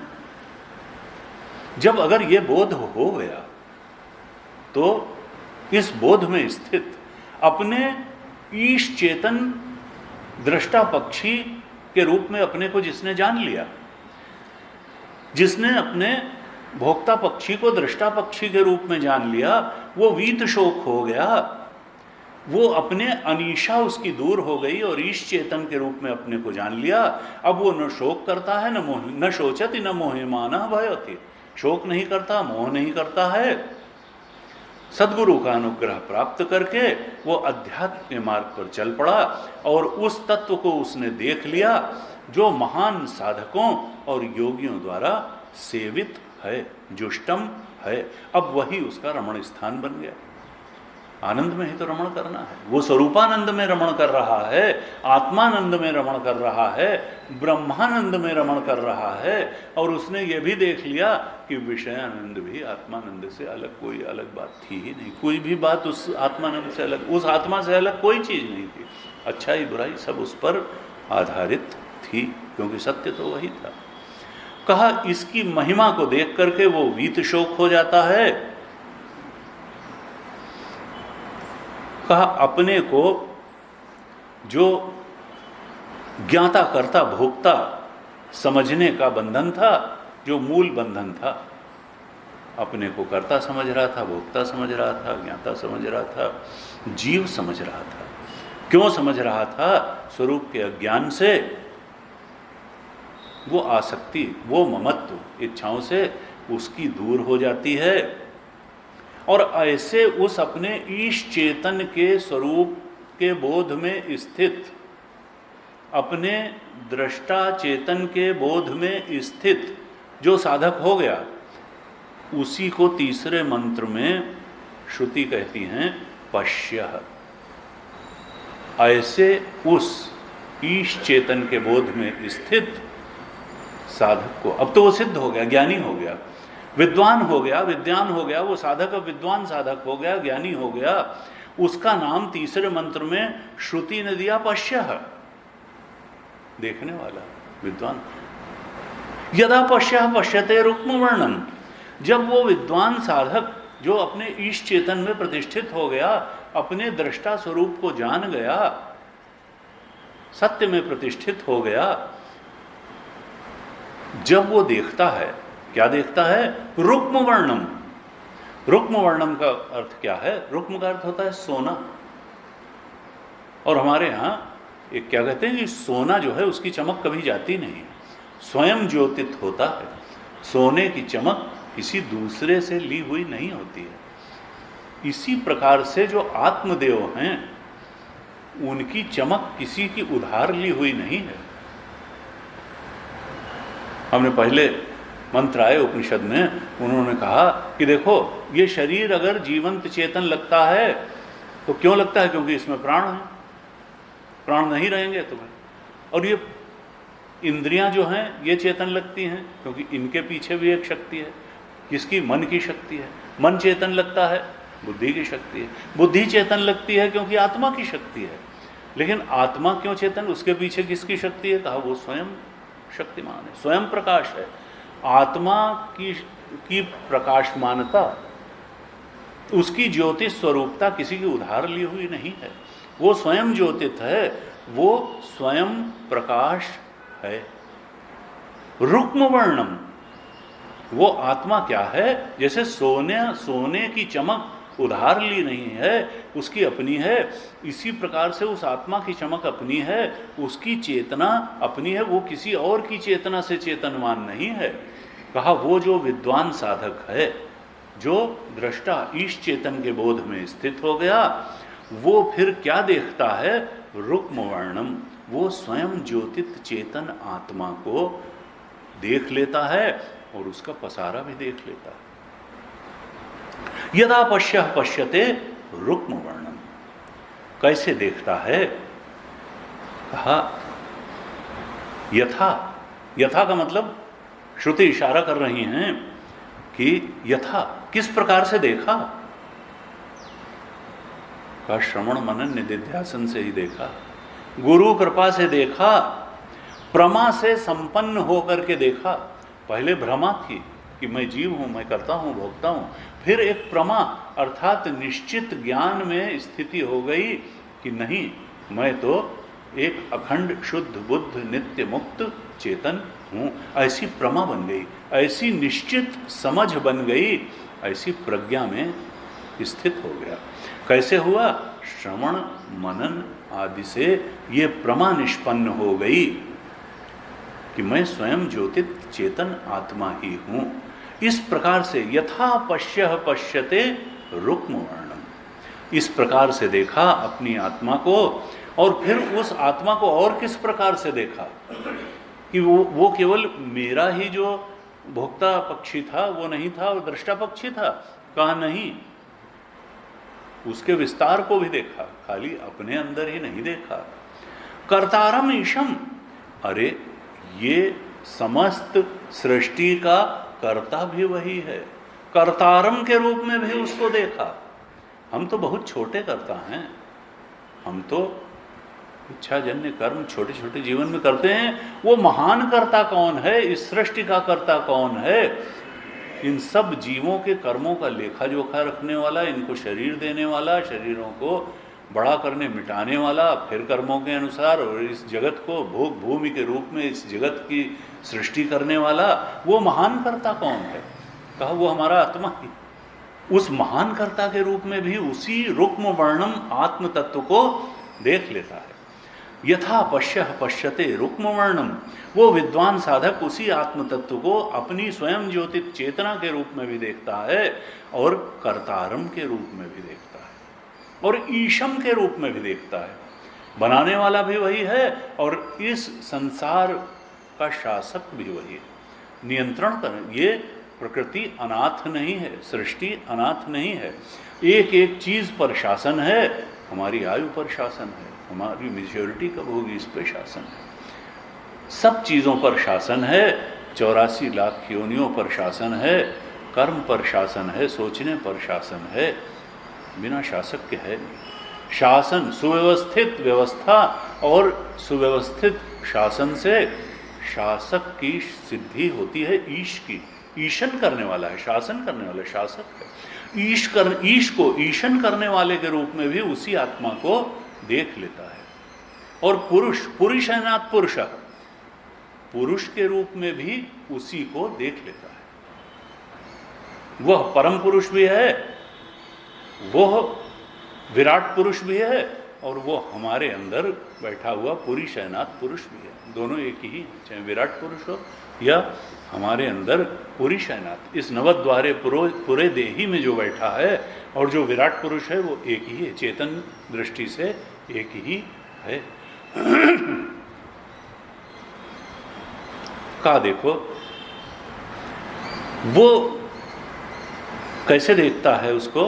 जब अगर ये बोध हो गया तो इस बोध में स्थित अपने ईश चेतन दृष्टा पक्षी के रूप में अपने को जिसने जान लिया, जिसने अपने भोक्ता पक्षी को दृष्टा पक्षी के रूप में जान लिया, वो वीत शोक हो गया, वो अपने अनीशा उसकी दूर हो गई और ईश चेतन के रूप में अपने को जान लिया। अब वो न शोक करता है, न शोचति न मोहमाना भयति, शोक नहीं करता, मोह नहीं करता है। सद्गुरु का अनुग्रह प्राप्त करके वो अध्यात्म के मार्ग पर चल पड़ा और उस तत्व को उसने देख लिया जो महान साधकों और योगियों द्वारा सेवित है, जुष्टम है। अब वही उसका रमण स्थान बन गया। आनंद में ही तो रमण करना है, वो स्वरूपानंद में रमण कर रहा है, आत्मानंद में रमण कर रहा है, ब्रह्मानंद में रमण कर रहा है। और उसने ये भी देख लिया कि विषयानंद भी आत्मानंद से अलग कोई अलग बात थी ही नहीं। कोई भी बात उस आत्मानंद से अलग, उस आत्मा से अलग कोई चीज़ नहीं थी। अच्छाई बुराई सब उस पर आधारित थी, क्योंकि सत्य तो वही था। कहा इसकी महिमा को देख करके वो वीत शोक हो जाता है। कहा अपने को जो ज्ञाता करता भोक्ता समझने का बंधन था, जो मूल बंधन था, अपने को कर्ता समझ रहा था, भोक्ता समझ रहा था, ज्ञाता समझ रहा था, जीव समझ रहा था। क्यों समझ रहा था? स्वरूप के अज्ञान से, वो आसक्ति, वो ममत्व इच्छाओं से उसकी दूर हो जाती है और ऐसे उस अपने ईश चेतन के स्वरूप के बोध में स्थित, अपने दृष्टा चेतन के बोध में स्थित जो साधक हो गया, उसी को तीसरे मंत्र में श्रुति कहती हैं पश्यः। ऐसे उस ईश चेतन के बोध में स्थित साधक को, अब तो वो सिद्ध हो गया, ज्ञानी हो गया, विद्वान हो गया, विद्वान हो गया, वो साधक अब विद्वान साधक हो गया, ज्ञानी हो गया। उसका नाम तीसरे मंत्र में श्रुति ने दिया पश्यः, देखने वाला, विद्वान। यदा पश्यः पश्यते रुक्मवर्णम। जब वो विद्वान साधक जो अपने ईश चेतन में प्रतिष्ठित हो गया, अपने दृष्टा स्वरूप को जान गया, सत्य में प्रतिष्ठित हो गया, जब वो देखता है, क्या देखता है? रुक्म वर्णम। रुक्म वर्णम का अर्थ क्या है? रुक्म का अर्थ होता है सोना। और हमारे यहाँ एक क्या कहते हैं कि सोना जो है उसकी चमक कभी जाती नहीं। स्वयं ज्योतित होता है। सोने की चमक किसी दूसरे से ली हुई नहीं होती है। इसी प्रकार से जो आत्मदेव हैं उनकी चमक किसी की उधार ली हुई नहीं है। हमने पहले मंत्र आए उपनिषद में, उन्होंने कहा कि देखो ये शरीर अगर जीवंत चेतन लगता है तो क्यों लगता है? क्योंकि इसमें प्राण है, प्राण नहीं रहेंगे तुम्हें। और ये इंद्रियां जो हैं ये चेतन लगती हैं क्योंकि इनके पीछे भी एक शक्ति है। किसकी? मन की शक्ति है। मन चेतन लगता है, बुद्धि की शक्ति है। बुद्धि चेतन लगती है क्योंकि आत्मा की शक्ति है। लेकिन आत्मा क्यों चेतन? उसके पीछे किसकी शक्ति है? कहा वो स्वयं शक्तिमान है, स्वयं प्रकाश है। आत्मा की प्रकाशमानता, उसकी ज्योति स्वरूपता किसी की उधार ली हुई नहीं है। वो स्वयं ज्योतित है, वो स्वयं प्रकाश है। रुक्म वर्णम, वो आत्मा क्या है? जैसे सोने की चमक उधार ली नहीं है, उसकी अपनी है, इसी प्रकार से उस आत्मा की चमक अपनी है, उसकी चेतना अपनी है, वो किसी और की चेतना से चेतनवान नहीं है। कहा वो जो विद्वान साधक है, जो दृष्टा ईश चेतन के बोध में स्थित हो गया, वो फिर क्या देखता है? रुक्म वर्णम, वो स्वयं ज्योतित चेतन आत्मा को देख लेता है और उसका पसारा भी देख लेता है। यदा पश्यः पश्यते रुक्म वर्णम, कैसे देखता है? कहा यथा, यथा का मतलब श्रुति इशारा कर रही हैं कि यथा किस प्रकार से देखा? कहा श्रवण मनन निधिध्यासन से ही देखा, गुरु कृपा से देखा, प्रमा से संपन्न होकर के देखा। पहले भ्रमा थी कि मैं जीव हूं, मैं करता हूं, भोगता हूं। फिर एक प्रमा अर्थात निश्चित ज्ञान में स्थिति हो गई कि नहीं, मैं तो एक अखंड शुद्ध बुद्ध नित्य मुक्त चेतन हूं। ऐसी प्रमा बन गई, ऐसी निश्चित समझ बन गई, ऐसी प्रज्ञा में स्थित हो गया। कैसे हुआ? श्रवण मनन आदि से ये प्रमा निष्पन्न हो गई कि मैं स्वयं ज्योतित चेतन आत्मा ही हूं। इस प्रकार से यथा पश्यः पश्यते रुक्म वर्णम, इस प्रकार से देखा अपनी आत्मा को। और फिर उस आत्मा को और किस प्रकार से देखा कि वो केवल मेरा ही जो भोक्ता पक्षी था वो नहीं था, वो दृष्टा पक्षी था। कहा नहीं, उसके विस्तार को भी देखा, खाली अपने अंदर ही नहीं देखा। कर्तारम ईशम, अरे ये समस्त सृष्टि का कर्ता भी वही है, कर्तारम के रूप में भी उसको देखा। हम तो बहुत छोटे कर्ता हैं, हम तो इच्छाजन्य कर्म छोटे छोटे जीवन में करते हैं। वो महान कर्ता कौन है? इस सृष्टि का कर्ता कौन है? इन सब जीवों के कर्मों का लेखा जोखा रखने वाला, इनको शरीर देने वाला, शरीरों को बड़ा करने मिटाने वाला, फिर कर्मों के अनुसार, और इस जगत को भोग भूमि के रूप में इस जगत की सृष्टि करने वाला, वो महान कर्ता कौन है? कहा वो हमारा आत्मा ही। उस महान कर्ता के रूप में भी उसी रुक्म वर्णम आत्म तत्व को देख लेता है। यथा पश्यः पश्यते रुक्म वर्णम, वो विद्वान साधक उसी आत्म तत्व को अपनी स्वयं ज्योतित चेतना के रूप में भी देखता है और कर्तारम के रूप में भी देखता है और ईशम के रूप में भी देखता है। बनाने वाला भी वही है और इस संसार का शासक भी वही है, नियंत्रण कर। ये प्रकृति अनाथ नहीं है, सृष्टि अनाथ नहीं है। एक एक चीज पर शासन है। हमारी आयु पर शासन है, हमारी मेच्योरिटी कब होगी इस पर शासन है, सब चीज़ों पर शासन है। 84 लाख योनियों पर शासन है, कर्म पर शासन है, सोचने पर शासन है। बिना शासक के है नहीं। शासन, सुव्यवस्थित व्यवस्था और सुव्यवस्थित शासन से शासक की सिद्धि होती है। ईश की, ईशन करने वाला है, शासन करने वाला शासक है। ईश को ईशन करने वाले के रूप में भी उसी आत्मा को देख लेता है। और पुरुष, पुरुष है नाथ पुरुष, पुरुष के रूप में भी उसी को देख लेता है। वह परम पुरुष भी है, वह विराट पुरुष भी है और वो हमारे अंदर बैठा हुआ पूरी शयनात पुरुष भी है। दोनों एक ही, चाहे विराट पुरुष हो या हमारे अंदर पूरी शयनात, इस नवद्वारे पूरे देही में जो बैठा है और जो विराट पुरुष है वो एक ही है, चेतन दृष्टि से एक ही है। कहा देखो वो कैसे देखता है उसको,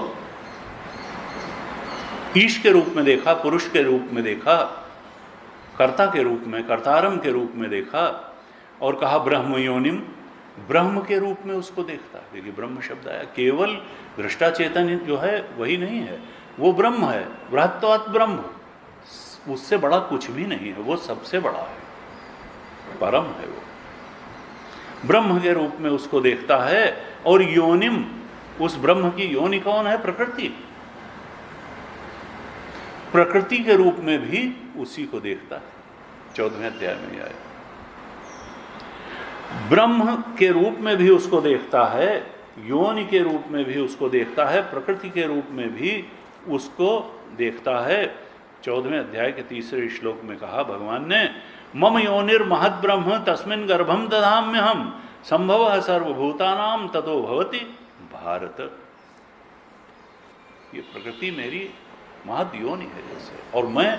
ईश के रूप में देखा, पुरुष के रूप में देखा, कर्ता के रूप में, कर्तारम के रूप में देखा, और कहा ब्रह्म योनिम, ब्रह्म के रूप में उसको देखता है। देखिए ब्रह्म शब्द आया, केवल दृष्टा चेतन जो है वही नहीं है, वो ब्रह्म है, बृहत्वात् ब्रह्म, उससे बड़ा कुछ भी नहीं है, वो सबसे बड़ा है, परम है वो, ब्रह्म के रूप में उसको देखता है। और योनिम, उस ब्रह्म की योनि कौन है? प्रकृति, प्रकृति के रूप में भी उसी को देखता है। 14वें अध्याय में आया, ब्रह्म के रूप में भी उसको देखता है, योनि के रूप में भी उसको देखता है, प्रकृति के रूप में भी उसको देखता है। 14वें अध्याय के 3 श्लोक में कहा भगवान ने, मम योनिर महद ब्रह्म तस्मिन् गर्भम दधाम्य हम संभव सर्वभूतानाम ततो भवति भारत। ये प्रकृति मेरी महद योनि है जैसे, और मैं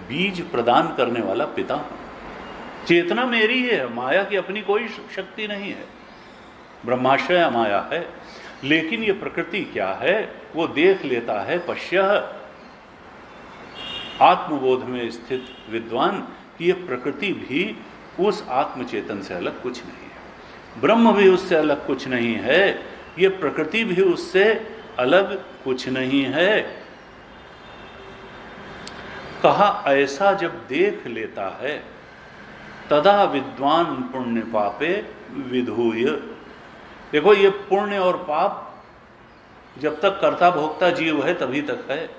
बीज प्रदान करने वाला पिता हूं। चेतना मेरी है, माया की अपनी कोई शक्ति नहीं है, ब्रह्माश्रय माया है। लेकिन ये प्रकृति क्या है? वो देख लेता है पश्यः, आत्मबोध में स्थित विद्वान, कि ये प्रकृति भी उस आत्मचेतन से अलग कुछ नहीं है, ब्रह्म भी उससे अलग कुछ नहीं है, ये प्रकृति भी उससे अलग कुछ नहीं है। कहा ऐसा जब देख लेता है, तदा विद्वान पुण्य पापे विधूय। देखो ये पुण्य और पाप जब तक कर्ता भोक्ता जीव है तभी तक है।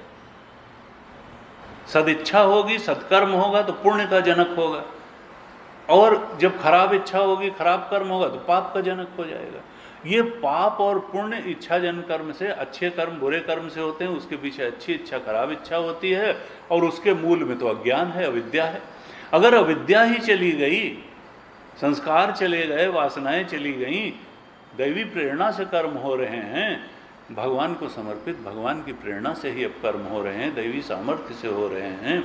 सदिच्छा होगी, सत्कर्म होगा तो पुण्य का जनक होगा, और जब खराब इच्छा होगी, खराब कर्म होगा तो पाप का जनक हो जाएगा। ये पाप और पुण्य इच्छा जन कर्म से, अच्छे कर्म बुरे कर्म से होते हैं, उसके पीछे अच्छी इच्छा खराब इच्छा होती है, और उसके मूल में तो अज्ञान है, अविद्या है। अगर अविद्या ही चली गई, संस्कार चले गए, वासनाएं चली गई, दैवी प्रेरणा से कर्म हो रहे हैं, भगवान को समर्पित भगवान की प्रेरणा से ही अब कर्म हो रहे हैं, दैवी सामर्थ्य से हो रहे हैं,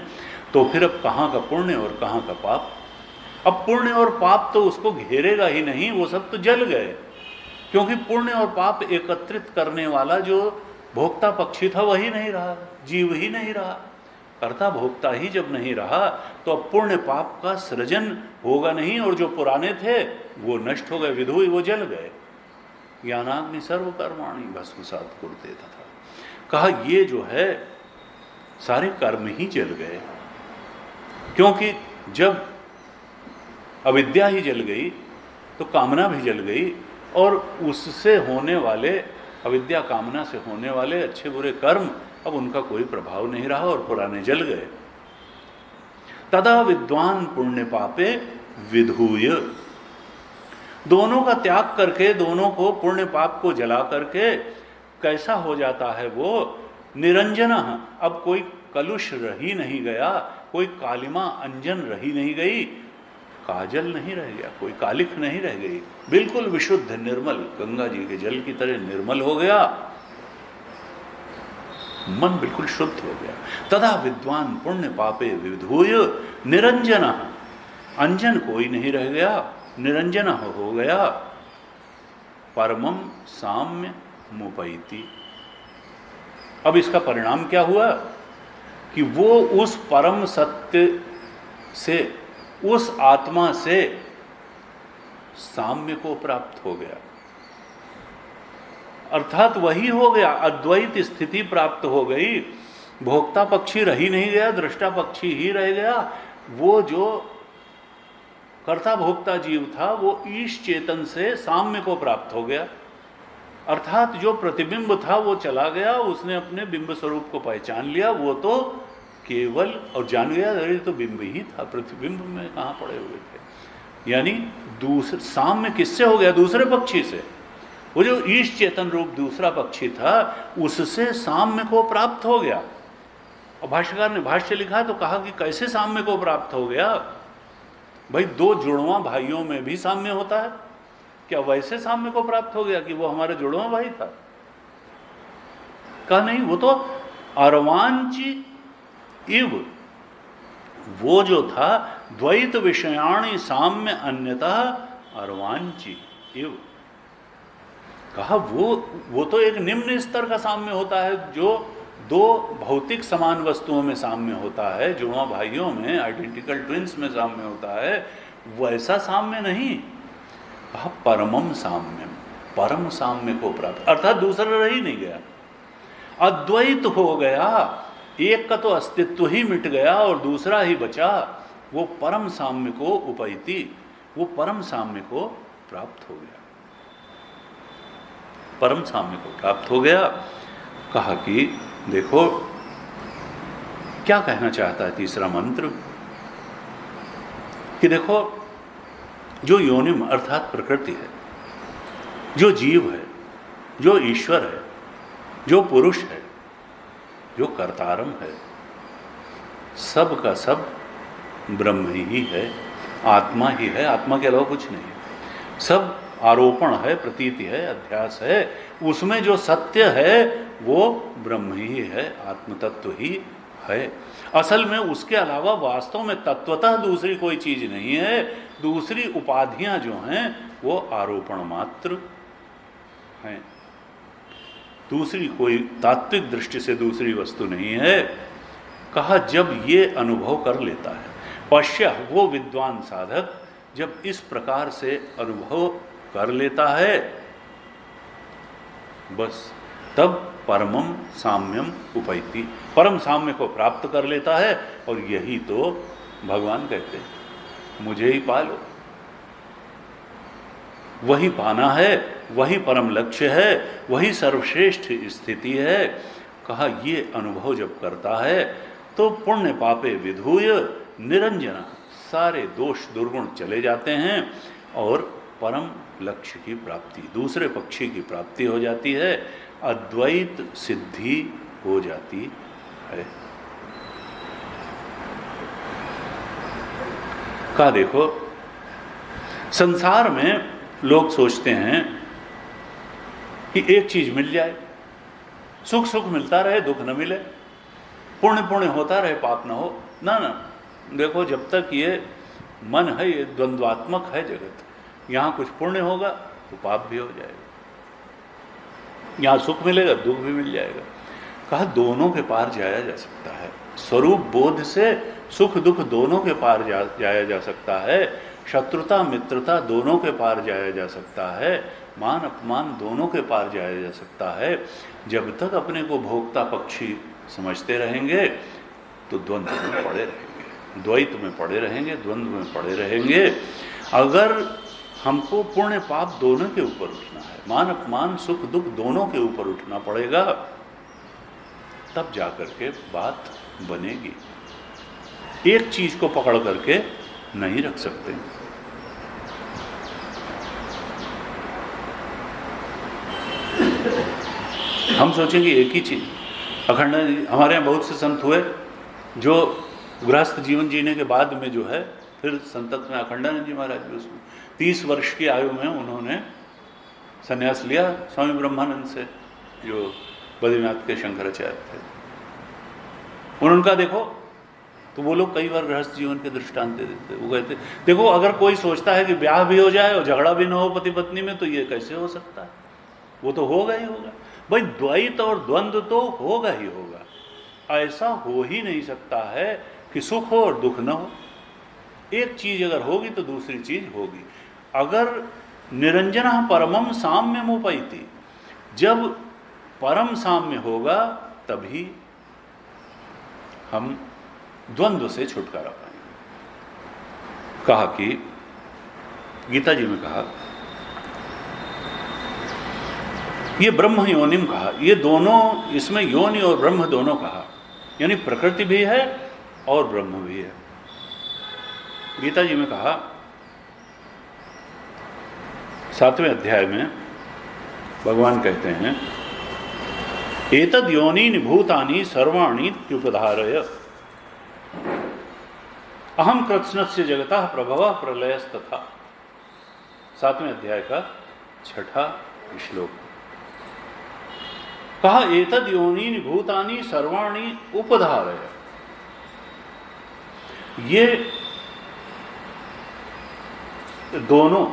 तो फिर अब कहाँ का पुण्य और कहाँ का पाप? अब पुण्य और पाप तो उसको घेरेगा ही नहीं, वो सब तो जल गए, क्योंकि पुण्य और पाप एकत्रित करने वाला जो भोक्ता पक्षी था वही नहीं रहा, जीव ही नहीं रहा, कर्ता भोक्ता ही जब नहीं रहा तो अब पुण्य पाप का सृजन होगा नहीं, और जो पुराने थे वो नष्ट हो गए, विधुई वो जल गए। ज्ञानाग्नि सर्वकर्माणि भस्मसात् कुरुते तथा। कहा ये जो है सारे कर्म ही जल गए, क्योंकि जब अविद्या ही जल गई तो कामना भी जल गई, और उससे होने वाले, अविद्या कामना से होने वाले अच्छे बुरे कर्म, अब उनका कोई प्रभाव नहीं रहा और पुराने जल गए। तदा विद्वान पुण्य पापे विधूय, दोनों का त्याग करके, दोनों को पुण्य पाप को जला करके कैसा हो जाता है वो? निरंजन, अब कोई कलुष रही नहीं गया, कोई कालिमा अंजन रही नहीं गई, काजल नहीं रह गया, कोई कालिख नहीं रह गई, बिल्कुल विशुद्ध निर्मल, गंगा जी के जल की तरह निर्मल हो गया, मन बिल्कुल शुद्ध हो गया। तदा विद्वान पुण्य पापे विधूय निरंजन, अंजन कोई नहीं रह गया, निरंजन हो गया, परमम साम्य मुपैति। अब इसका परिणाम क्या हुआ कि वो उस परम सत्य से, उस आत्मा से साम्य को प्राप्त हो गया, अर्थात वही हो गया, अद्वैत स्थिति प्राप्त हो गई, भोक्ता पक्षी रही नहीं गया, दृष्टा पक्षी ही रह गया। वो जो कर्ता भोक्ता जीव था वो ईश चेतन से साम्य को प्राप्त हो गया, अर्थात जो प्रतिबिंब था वो चला गया, उसने अपने बिंब स्वरूप को पहचान लिया, वो तो केवल, और जान गया अरे तो बिंब ही था, प्रतिबिंब में कहाँ पड़े हुए थे। यानी दूसरे साम्य किससे हो गया? दूसरे पक्षी से। वो जो ईश चेतन रूप दूसरा पक्षी था उससे साम्य को प्राप्त हो गया। और भाष्यकार ने भाष्य लिखा तो कहा कि कैसे साम्य को प्राप्त हो गया? भाई दो जुड़वा भाइयों में भी साम्य होता है, क्या वैसे साम्य को प्राप्त हो गया कि वो हमारे जुड़वा भाई था? कहा नहीं, वो तो अर्वांची इव, वो जो था द्वैत विषयाणी साम्य अन्यतः अर्वांची इव। कहा वो तो एक निम्न स्तर का साम्य होता है जो दो भौतिक समान वस्तुओं में साम्य होता है, जुड़वा भाइयों में, आइडेंटिकल ट्विंस में साम्य होता है, वैसा साम्य नहीं। कहा परमम साम्यम, परम साम्य को प्राप्त, अर्थात दूसरा रह ही नहीं गया, अद्वैत हो गया, एक का तो अस्तित्व ही मिट गया और दूसरा ही बचा, वो परम साम्य को उपैति, वो परम साम्य को प्राप्त हो गया, परम साम्य को प्राप्त हो गया। कहा कि देखो क्या कहना चाहता है तीसरा मंत्र, कि देखो जो योनिम अर्थात प्रकृति है, जो जीव है, जो ईश्वर है, जो पुरुष है, जो कर्तारम है, सब का सब ब्रह्म ही है, आत्मा ही है, आत्मा के अलावा कुछ नहीं है। सब आरोपण है, प्रतीति है, अध्यास है, उसमें जो सत्य है वो ब्रह्म ही है, आत्म तत्व ही है। असल में उसके अलावा वास्तव में तत्वतः दूसरी कोई चीज नहीं है, दूसरी उपाधियां जो हैं वो आरोपण मात्र हैं, दूसरी कोई तात्विक दृष्टि से दूसरी वस्तु नहीं है। कहा जब ये अनुभव कर लेता है, पश्य वो विद्वान साधक जब इस प्रकार से अनुभव कर लेता है, बस तब परमम साम्यम उपैति, परम साम्य को प्राप्त कर लेता है। और यही तो भगवान कहते हैं, मुझे ही पालो, वही पाना है, वही परम लक्ष्य है, वही सर्वश्रेष्ठ स्थिति है। कहा ये अनुभव जब करता है तो पुण्य पापे विधूय निरंजना, सारे दोष दुर्गुण चले जाते हैं और परम लक्ष्य की प्राप्ति, दूसरे पक्षी की प्राप्ति हो जाती है, अद्वैत सिद्धि हो जाती है। कहा देखो संसार में लोग सोचते हैं कि एक चीज मिल जाए, सुख सुख मिलता रहे, दुख न मिले, पुण्य पुण्य होता रहे, पाप न हो। ना ना, देखो जब तक ये मन है, ये द्वंद्वात्मक है जगत, यहाँ कुछ पुण्य होगा तो पाप भी हो जाएगा, यहाँ सुख मिलेगा दुख भी मिल जाएगा। कहा दोनों के पार जाया जा सकता है, स्वरूप बोध से सुख दुख दोनों के पार जाया जा सकता है, शत्रुता मित्रता दोनों के पार जाया जा सकता है, मान अपमान दोनों के पार जाया जा सकता है। जब तक अपने को भोक्ता पक्षी समझते रहेंगे तो द्वंद्व में पड़े रहेंगे, द्वैत में पड़े रहेंगे, द्वंद्व में पड़े रहेंगे। अगर हमको पुण्य पाप दोनों के ऊपर उठना है, मान अपमान सुख दुख दोनों के ऊपर उठना पड़ेगा, तब जाकर के बात बनेगी। एक चीज को पकड़ करके नहीं रख सकते। हम सोचेंगे एक ही चीज, अखंड, हमारे यहाँ बहुत से संत हुए जो गृहस्थ जीवन जीने के बाद में जो है फिर संतत्व में, अखंडानंद जी महाराज भी उसमें 30 वर्ष की आयु में उन्होंने संन्यास लिया स्वामी ब्रह्मानंद से, जो बद्रीनाथ के शंकराचार्य थे। उनका देखो तो वो लोग कई बार गृहस्थ जीवन के दृष्टांत देते, वो कहते देखो अगर कोई सोचता है कि ब्याह भी हो जाए और झगड़ा भी ना हो पति पत्नी में, तो ये कैसे हो सकता है, वो तो होगा ही होगा। भाई द्वैत और द्वंद्व तो होगा ही होगा, ऐसा हो ही नहीं सकता है कि सुख हो और दुख न हो। एक चीज अगर होगी तो दूसरी चीज होगी। अगर निरंजना परमम साम्यम उपैति, जब परम साम्य होगा तभी हम द्वंद्व से छुटकारा पाएंगे। कहा कि गीता जी में कहा, ये ब्रह्म योनिम कहा, ये दोनों, इसमें योनि और ब्रह्म दोनों कहा, यानी प्रकृति भी है और ब्रह्म भी है। गीता जी में कहा 7वें अध्याय में भगवान कहते हैं एतद् योनीनि भूतानि सर्वाणि इत्युपधारय अहम कृत्स्नस्य जगतः प्रभवः प्रलयस्तथा। 7वें अध्याय का 6ठा श्लोक। कहा एतद् योनीनि भूतानि सर्वाणि उपधारय। ये दोनों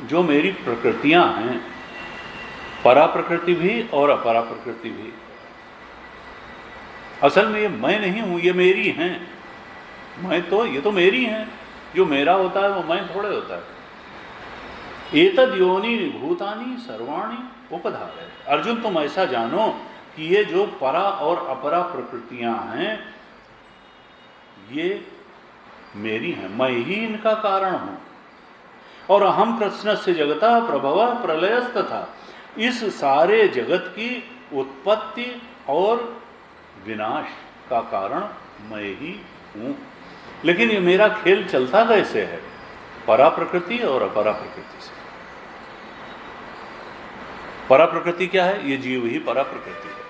जो मेरी प्रकृतियां हैं, परा प्रकृति भी और अपरा प्रकृति भी, असल में ये मैं नहीं हूं, ये मेरी हैं। ये तो मेरी हैं। जो मेरा होता है वो मैं थोड़े होता है। एतद् योनीनि भूतानि सर्वाणि उपधारय। अर्जुन तुम ऐसा जानो कि ये जो परा और अपरा प्रकृतियां हैं ये मेरी हैं, मैं ही इनका कारण हूं। और अहम कृत्स्नस्य जगतः प्रभवः प्रलयस्तथा, इस सारे जगत की उत्पत्ति और विनाश का कारण मैं ही हूं। लेकिन ये मेरा खेल चलता कैसे है? परा प्रकृति और अपरा प्रकृति से। परा प्रकृति क्या है? ये जीव ही परा प्रकृति है।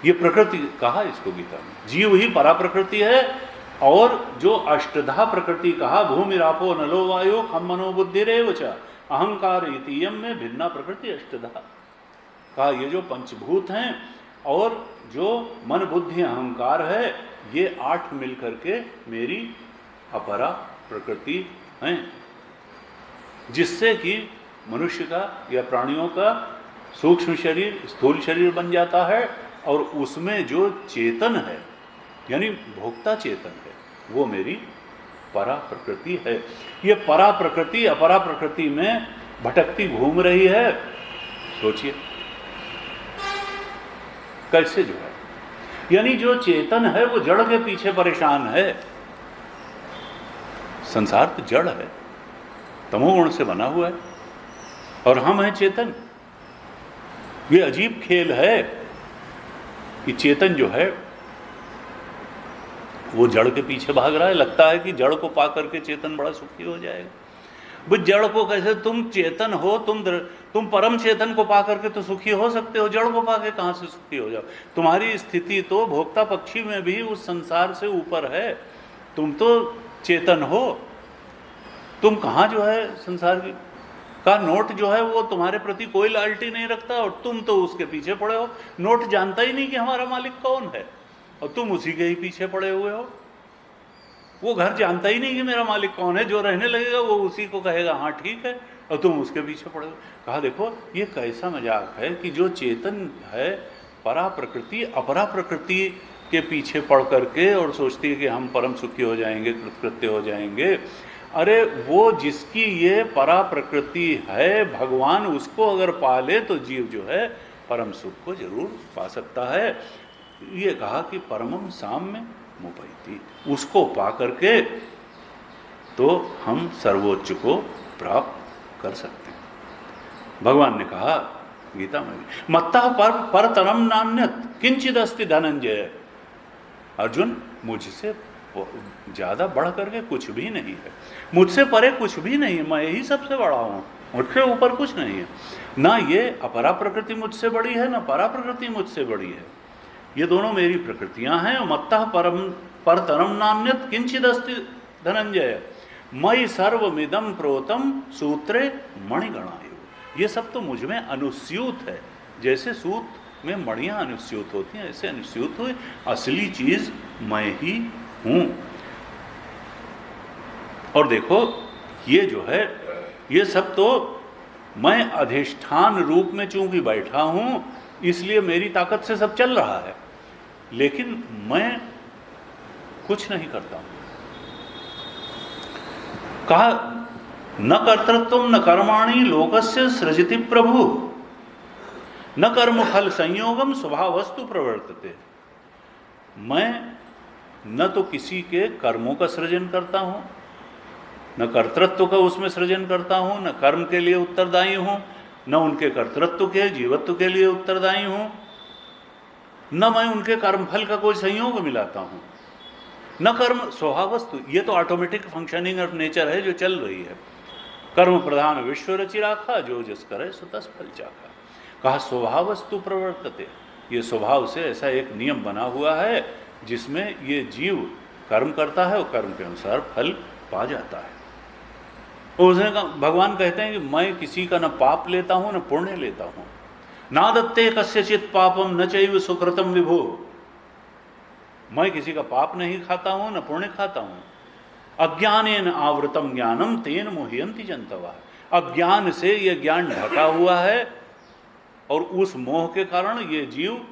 ये प्रकृति कहा इसको गीता में, जीव ही परा प्रकृति है। और जो अष्टधा प्रकृति कहा, भूमिरापो नलो वायो खम मनो बुद्धिरेव च अहंकार इतीयम में भिन्ना प्रकृति अष्टधा। कहा ये जो पंचभूत हैं और जो मन बुद्धि अहंकार है, ये 8 मिलकर के मेरी अपरा प्रकृति हैं, जिससे कि मनुष्य का या प्राणियों का सूक्ष्म शरीर स्थूल शरीर बन जाता है। और उसमें जो चेतन है यानी भोक्ता चेतन है वो मेरी परा प्रकृति है। ये परा प्रकृति अपरा प्रकृति में भटकती घूम रही है। सोचिए कैसे जो है, यानी जो चेतन है वो जड़ के पीछे परेशान है। संसार तो जड़ है, तमोगुण से बना हुआ है और हम हैं चेतन। ये अजीब खेल है कि चेतन जो है वो जड़ के पीछे भाग रहा है। लगता है कि जड़ को पा करके चेतन बड़ा सुखी हो जाएगा। वो जड़ को कैसे? तुम चेतन हो, तुम परम चेतन को पा करके तो सुखी हो सकते हो, जड़ को पाके कहां से सुखी हो जाओ? तुम्हारी स्थिति तो भोक्ता पक्षी में भी उस संसार से ऊपर है। तुम तो चेतन हो, तुम कहां जो है संसार का नोट जो है वो तुम्हारे प्रति कोई लॉयल्टी नहीं रखता और तुम तो उसके पीछे पड़े हो। नोट जानता ही नहीं कि हमारा मालिक कौन है और तुम उसी के ही पीछे पड़े हुए हो। वो घर जानता ही नहीं कि मेरा मालिक कौन है। जो रहने लगेगा वो उसी को कहेगा हाँ ठीक है, और तुम उसके पीछे पड़े हो। कहा देखो ये कैसा मजाक है कि जो चेतन है परा प्रकृति अपरा प्रकृति के पीछे पड़ करके और सोचती है कि हम परम सुखी हो जाएंगे, कृतकृत्य हो जाएंगे। अरे वो जिसकी ये परा प्रकृति है भगवान, उसको अगर पाले तो जीव जो है परम सुख को जरूर पा सकता है। ये कहा कि परमम साम्य मुपैति, उसको पा करके तो हम सर्वोच्च को प्राप्त कर सकते हैं। भगवान ने कहा गीता में भी, मत्तः परतरम नान्यत् किंचिद अस्ति धनंजय। अर्जुन मुझसे ज्यादा बढ़ करके कुछ भी नहीं है, मुझसे परे कुछ भी नहीं है, मैं ही सबसे बड़ा हूं, मुझसे ऊपर कुछ नहीं है। ना ये अपरा प्रकृति मुझसे बड़ी है ना परा प्रकृति मुझसे बड़ी है। ये दोनों मेरी प्रकृतियां हैं। मत्तः परतरम नान्यत् किंचिद अस्ति धनंजय मयि सर्वमिदं प्रोतम सूत्रे मणिगणायु। ये सब तो मुझ में अनुस्यूत है। जैसे सूत में मणियां अनुस्यूत होती हैं ऐसे अनुस्यूत हुए असली चीज मैं ही हूं। और देखो ये जो है ये सब तो मैं अधिष्ठान रूप में चूंकि बैठा हूं इसलिए मेरी ताकत से सब चल रहा है, लेकिन मैं कुछ नहीं करता हूं। कहा न कर्तृत्व न कर्माणि लोकस्य सृजति प्रभु न कर्म फल संयोगम स्वभावस्तु प्रवर्तते। मैं न तो किसी के कर्मों का सृजन करता हूं, न कर्तृत्व का उसमें सृजन करता हूं, न कर्म के लिए उत्तरदायी हूं, न उनके कर्तृत्व के जीवत्व के लिए उत्तरदायी हूं, न मैं उनके कर्मफल का कोई संयोग मिलाता हूं, न कर्म स्वभावस्तु। ये तो ऑटोमेटिक फंक्शनिंग ऑफ नेचर है जो चल रही है। कर्म प्रधान विश्व रचि राखा जो जस करे सो तस फल चाखा। कहा स्वभावस्तु प्रवर्तते, ये स्वभाव से ऐसा एक नियम बना हुआ है जिसमें ये जीव कर्म करता है और कर्म के अनुसार फल पा जाता है। उसने कहा, भगवान कहते हैं कि मैं किसी का न पाप लेता हूं न पुण्य लेता हूं। नादत्ते कस्यचित पापम न चैव सुकृतम विभो। मैं किसी का पाप नहीं खाता हूं न पुण्य खाता हूं। अज्ञानेन आवृतम ज्ञानम तेन मोहयन्ति जन्तवः। अज्ञान से यह ज्ञान ढका हुआ है और उस मोह के कारण ये जीव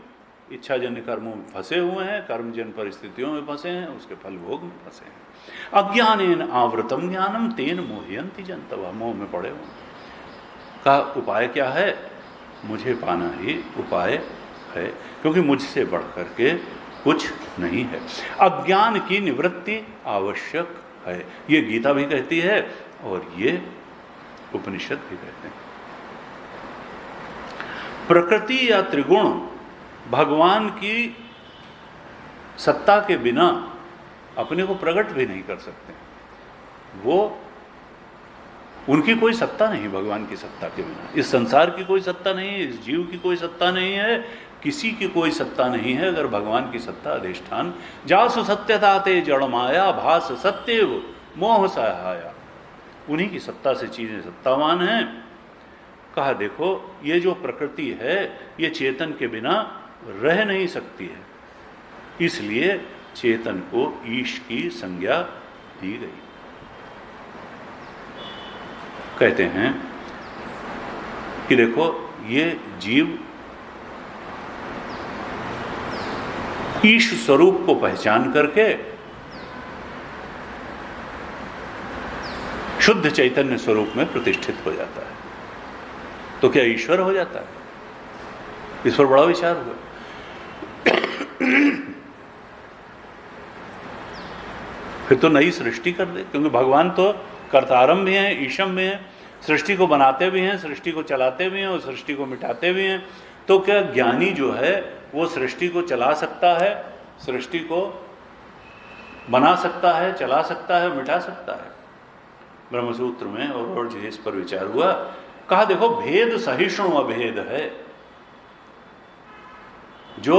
इच्छाजन्य कर्मों में फंसे हुए हैं, कर्मजन्य परिस्थितियों में फंसे हैं, उसके फल भोग में फंसे हैं। अज्ञानेन आवृतम ज्ञानम तेन मोहयन्ति जन्तवः। मोह में पड़े हुए का उपाय क्या है? मुझे पाना ही उपाय है, क्योंकि मुझसे बढ़ करके कुछ नहीं है। अज्ञान की निवृत्ति आवश्यक है, ये गीता भी कहती है और ये उपनिषद भी कहते हैं। प्रकृति या त्रिगुण भगवान की सत्ता के बिना अपने को प्रकट भी नहीं कर सकते। वो उनकी कोई सत्ता नहीं, भगवान की सत्ता के बिना। इस संसार की कोई सत्ता नहीं है, इस जीव की कोई सत्ता नहीं है, किसी की कोई सत्ता नहीं है अगर भगवान की सत्ता अधिष्ठान। जासु सत्यता ते जड़ माया भास सत्यव मोह सहाया। उन्हीं की सत्ता से चीजें सत्तावान हैं। कहा देखो ये जो प्रकृति है ये चेतन के बिना रह नहीं सकती है, इसलिए चेतन को ईश की संज्ञा दी गई। कहते हैं कि देखो ये जीव ईश स्वरूप को पहचान करके शुद्ध चैतन्य स्वरूप में प्रतिष्ठित हो जाता है, तो क्या ईश्वर हो जाता है? इस पर बड़ा विचार हुआ। फिर तो नई सृष्टि कर दे, क्योंकि भगवान तो कर्तारम भी हैं, ईशम भी हैं, सृष्टि को बनाते भी हैं, सृष्टि को चलाते भी हैं और सृष्टि को मिटाते भी हैं। तो क्या ज्ञानी जो है वो सृष्टि को चला सकता है, सृष्टि को बना सकता है, चला सकता है, मिटा सकता है? ब्रह्मसूत्र में और इस पर विचार हुआ। कहा देखो भेद सहिष्णु अभेद है। जो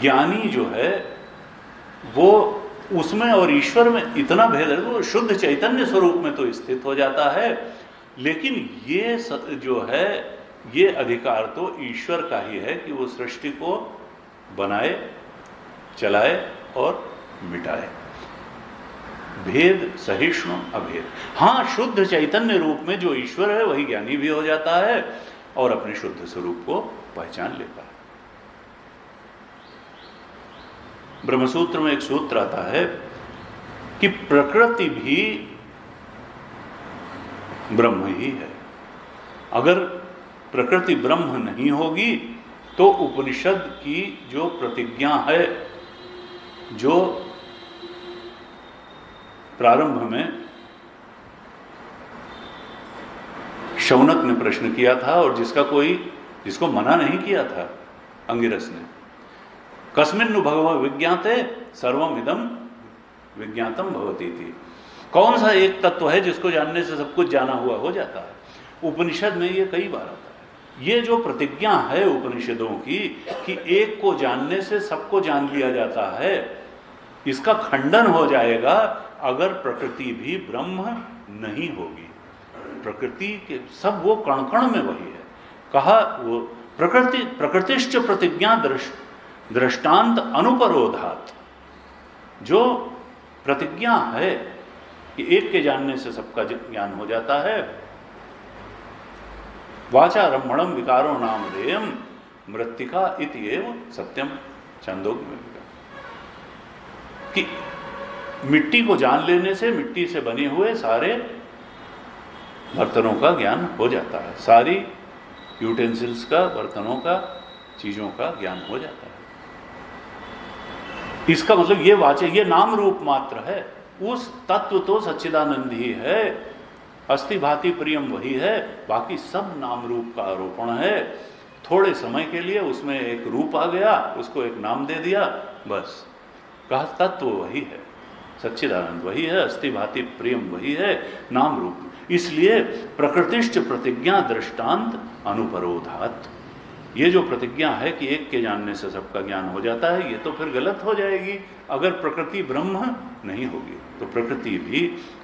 ज्ञानी जो है वो उसमें और ईश्वर में इतना भेद है, वो शुद्ध चैतन्य स्वरूप में तो स्थित हो जाता है, लेकिन ये जो है ये अधिकार तो ईश्वर का ही है कि वो सृष्टि को बनाए, चलाए और मिटाए। भेद सहिष्णु अभेद। हाँ, शुद्ध चैतन्य रूप में जो ईश्वर है वही ज्ञानी भी हो जाता है और अपने शुद्ध स्वरूप को पहचान लेता है। ब्रह्मसूत्र में एक सूत्र आता है कि प्रकृति भी ब्रह्म ही है। अगर प्रकृति ब्रह्म नहीं होगी तो उपनिषद की जो प्रतिज्ञा है, जो प्रारंभ में शौनक ने प्रश्न किया था और जिसको मना नहीं किया था अंगिरस ने, कस्मिन्नु भगवः विज्ञाते सर्वम इदम विज्ञातम भवति थी। कौन सा एक तत्व है जिसको जानने से सब कुछ जाना हुआ हो जाता है? उपनिषद में ये कई बार आता है। ये जो प्रतिज्ञा है उपनिषदों की कि एक को जानने से सबको जान लिया जाता है, इसका खंडन हो जाएगा अगर प्रकृति भी ब्रह्म नहीं होगी। प्रकृति के सब वो कण कण में वही है। कहा वो प्रकृतिश्च प्रतिज्ञा दृष्टांत अनुपरोधात। जो प्रतिज्ञा है कि एक के जानने से सबका ज्ञान हो जाता है। वाचा रमणम विकारो नाम रेयम मृत्तिका इति एव सत्यम। छंदोग्य में कि मिट्टी को जान लेने से मिट्टी से बने हुए सारे बर्तनों का ज्ञान हो जाता है, सारी यूटेंसिल्स का, बर्तनों का, चीजों का ज्ञान हो जाता है। इसका मतलब ये वाचे, ये नाम रूप मात्र है। उस तत्व तो सच्चिदानंद ही है, अस्थि भांति प्रियम वही है, बाकी सब नाम रूप का आरोपण है। थोड़े समय के लिए उसमें एक रूप आ गया, उसको एक नाम दे दिया, बस। कहा तत्व वही है, सच्चिदानंद वही है, अस्थि भांति प्रियम वही है, नाम रूप। इसलिए प्रकृतिश्च प्रतिज्ञा दृष्टांत अनुपरोधात। ये जो प्रतिज्ञा है कि एक के जानने से सबका ज्ञान हो जाता है, ये तो फिर गलत हो जाएगी अगर प्रकृति ब्रह्म नहीं होगी। तो प्रकृति भी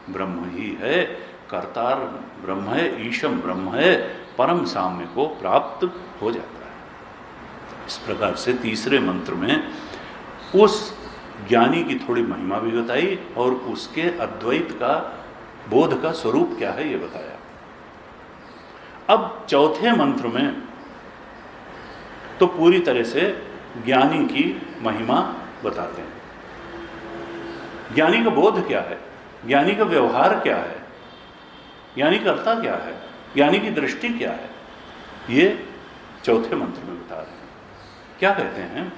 ब्रह्म ही है, कर्तार ब्रह्म है, ईशम ब्रह्म है, परम साम्य को प्राप्त हो जाता है। इस प्रकार से तीसरे मंत्र में उस ज्ञानी की थोड़ी महिमा भी बताई और उसके अद्वैत का बोध का स्वरूप क्या है ये बताया। अब चौथे मंत्र में तो पूरी तरह से ज्ञानी की महिमा बताते हैं। ज्ञानी का बोध क्या है, ज्ञानी का व्यवहार क्या है, ज्ञानी करता क्या है, ज्ञानी की दृष्टि क्या है, ये चौथे मंत्र में बता रहे हैं। क्या कहते हैं?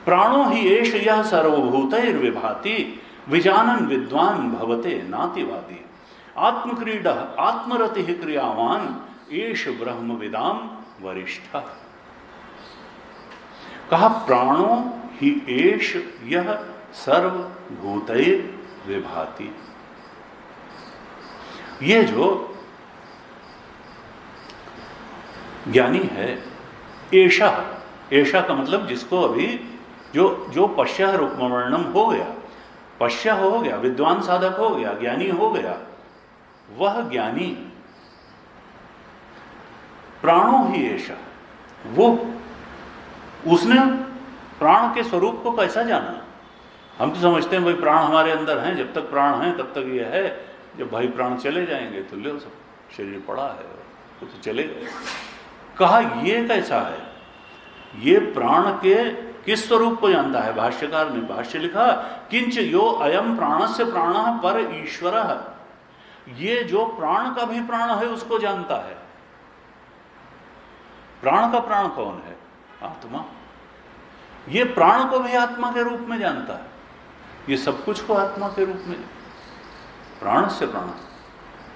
प्राणो ही एष यह सर्वभूतैर्विभाति विजानन विद्वान भवते नातिवादी आत्मक्रीडा आत्मरति क्रियावान एष ब्रह्मविदाम वरिष्ठ। कहा प्राणो ही एष यह सर्वभूतैर्विभाति। ये जो ज्ञानी है, ऐशा, ऐशा का मतलब जिसको अभी जो पश्य रूपवर्णम हो गया, पश्य हो गया, विद्वान साधक हो गया, ज्ञानी हो गया, वह ज्ञानी प्राणो ही ऐशा, वो उसने प्राण के स्वरूप को कैसा जाना? हम तो समझते हैं भाई प्राण हमारे अंदर हैं, जब तक प्राण हैं तब तक ये है, जब भाई प्राण चले जाएंगे तो ले सब शरीर पड़ा है वो तो चले गए। कहा ये कैसा है? ये प्राण के किस स्वरूप को जानता है? भाष्यकार ने भाष्य लिखा, किंच यो अयम प्राणस्य प्राणः पर ईश्वरः। ये जो प्राण का भी प्राण है उसको जानता है। प्राण का प्राण कौन है? आत्मा। ये प्राण को भी आत्मा के रूप में जानता है, ये सब कुछ को आत्मा के रूप में। प्राण से प्राण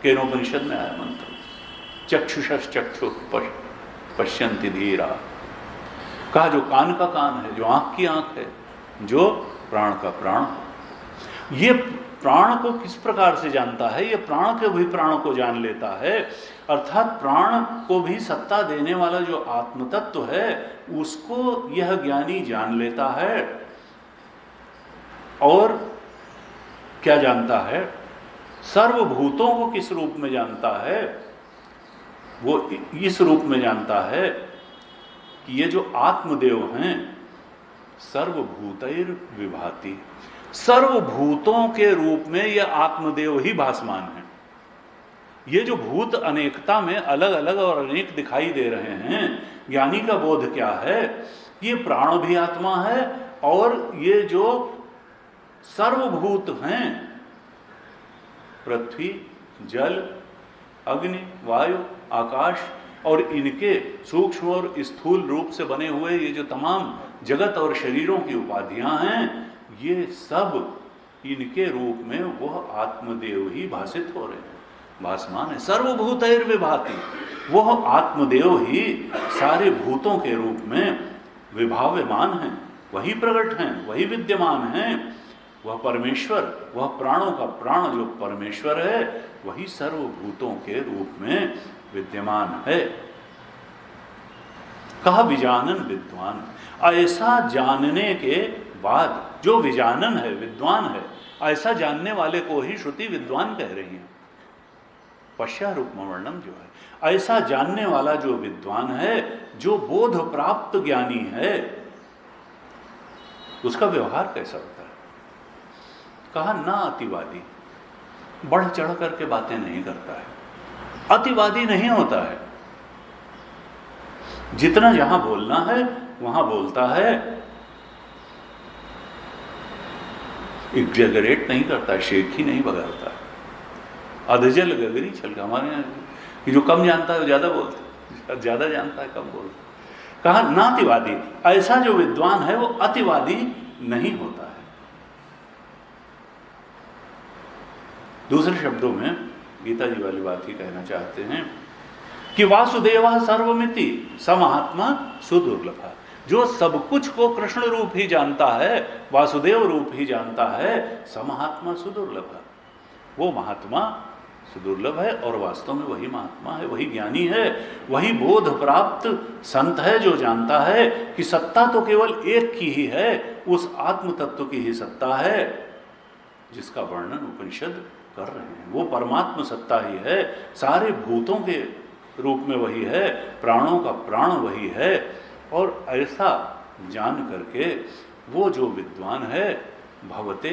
केनोपनिषद में आया मंत्र, चक्षुषश्च चक्षु पश्यन्ति धीरा। कहा जो कान का कान है, जो आंख की आंख है, जो प्राण का प्राण। ये प्राण को किस प्रकार से जानता है? ये प्राण के भी प्राण को जान लेता है, अर्थात प्राण को भी सत्ता देने वाला जो आत्म तत्व है उसको यह ज्ञानी जान लेता है। और क्या जानता है? सर्वभूतों को किस रूप में जानता है? वो इस रूप में जानता है कि ये जो आत्मदेव हैं सर्वभूतैर विभाति, सर्वभूतों के रूप में यह आत्मदेव ही भासमान है। ये जो भूत अनेकता में अलग अलग और अनेक दिखाई दे रहे हैं, ज्ञानी का बोध क्या है? ये प्राण भी आत्मा है और ये जो सर्वभूत हैं, पृथ्वी, जल, अग्नि, वायु, आकाश और इनके सूक्ष्म और स्थूल रूप से बने हुए ये जो तमाम जगत और शरीरों की उपाधियां हैं, ये सब इनके रूप में वह आत्मदेव ही भासित हो रहे हैं, भासमान है। सर्वभूतैर्विभाति, वह आत्मदेव ही सारे भूतों के रूप में विभाव्यमान हैं, वही प्रकट हैं, वही विद्यमान हैं। वह परमेश्वर, वह प्राणों का प्राण जो परमेश्वर है, वही सर्वभूतों के रूप में विद्यमान है। कहा विजानन विद्वान। ऐसा जानने के बाद जो विजानन है, विद्वान है, ऐसा जानने वाले को ही श्रुति विद्वान कह रही है। पश्या रूपवर्णम जो है, ऐसा जानने वाला जो विद्वान है, जो बोध प्राप्त ज्ञानी है, उसका व्यवहार कैसा होता है? कहा ना अतिवादी, बढ़ चढ़ करके बातें नहीं करता है, अतिवादी नहीं होता है। जितना जहां बोलना है वहां बोलता है, एग्जैगरेट नहीं करता, शेख ही नहीं बगाड़ता। अधजल गगरी छलका। हमारे यहाँ जो कम जानता है वो ज्यादा बोलता है, ज्यादा जानता है कम बोलता है। कहा नातिवादी, ऐसा जो विद्वान है वो अतिवादी नहीं होता है। दूसरे शब्दों में गीता जी वाली बात ही कहना चाहते हैं कि वासुदेव सर्वमिति समहात्मा सुदुर्लभ। जो सब कुछ को कृष्ण रूप ही जानता है, वासुदेव रूप ही जानता है, समहात्मा सुदुर्लभ, वो महात्मा सुदुर्लभ है, और वास्तव में वही महात्मा है, वही ज्ञानी है, वही बोध प्राप्त संत है जो जानता है कि सत्ता तो केवल एक की ही है, उस आत्म तत्व की ही सत्ता है जिसका वर्णन उपनिषद कर रहे हैं। वो परमात्म सत्ता ही है, सारे भूतों के रूप में वही है, प्राणों का प्राण वही है। और ऐसा जान करके वो जो विद्वान है, भवते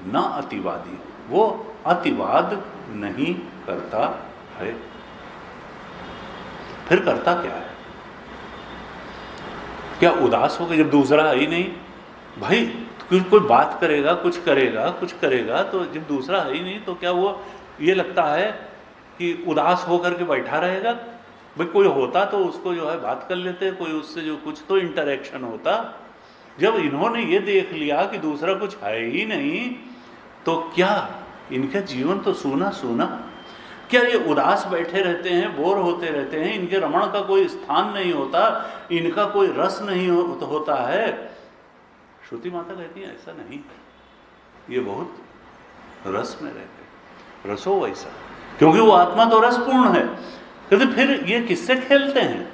न अतिवादी, वो अतिवाद नहीं करता है। फिर करता क्या है? क्या उदास हो गए जब दूसरा है ही नहीं? भाई कोई बात करेगा, कुछ करेगा, तो जब दूसरा है ही नहीं तो क्या वो ये लगता है कि उदास होकर के बैठा रहेगा? भाई कोई होता तो उसको जो है बात कर लेते, कोई उससे जो कुछ तो इंटरेक्शन होता। जब इन्होंने ये देख लिया कि दूसरा कुछ है ही नहीं, तो क्या इनका जीवन तो सूना सूना? क्या ये उदास बैठे रहते हैं, बोर होते रहते हैं, इनके रमण का कोई स्थान नहीं होता, इनका कोई रस नहीं होता है? श्रुति माता कहती है ऐसा नहीं, ये बहुत रस में रहते, रसो वैसा, क्योंकि वो आत्मा तो रसपूर्ण है। कहते फिर ये किससे खेलते हैं?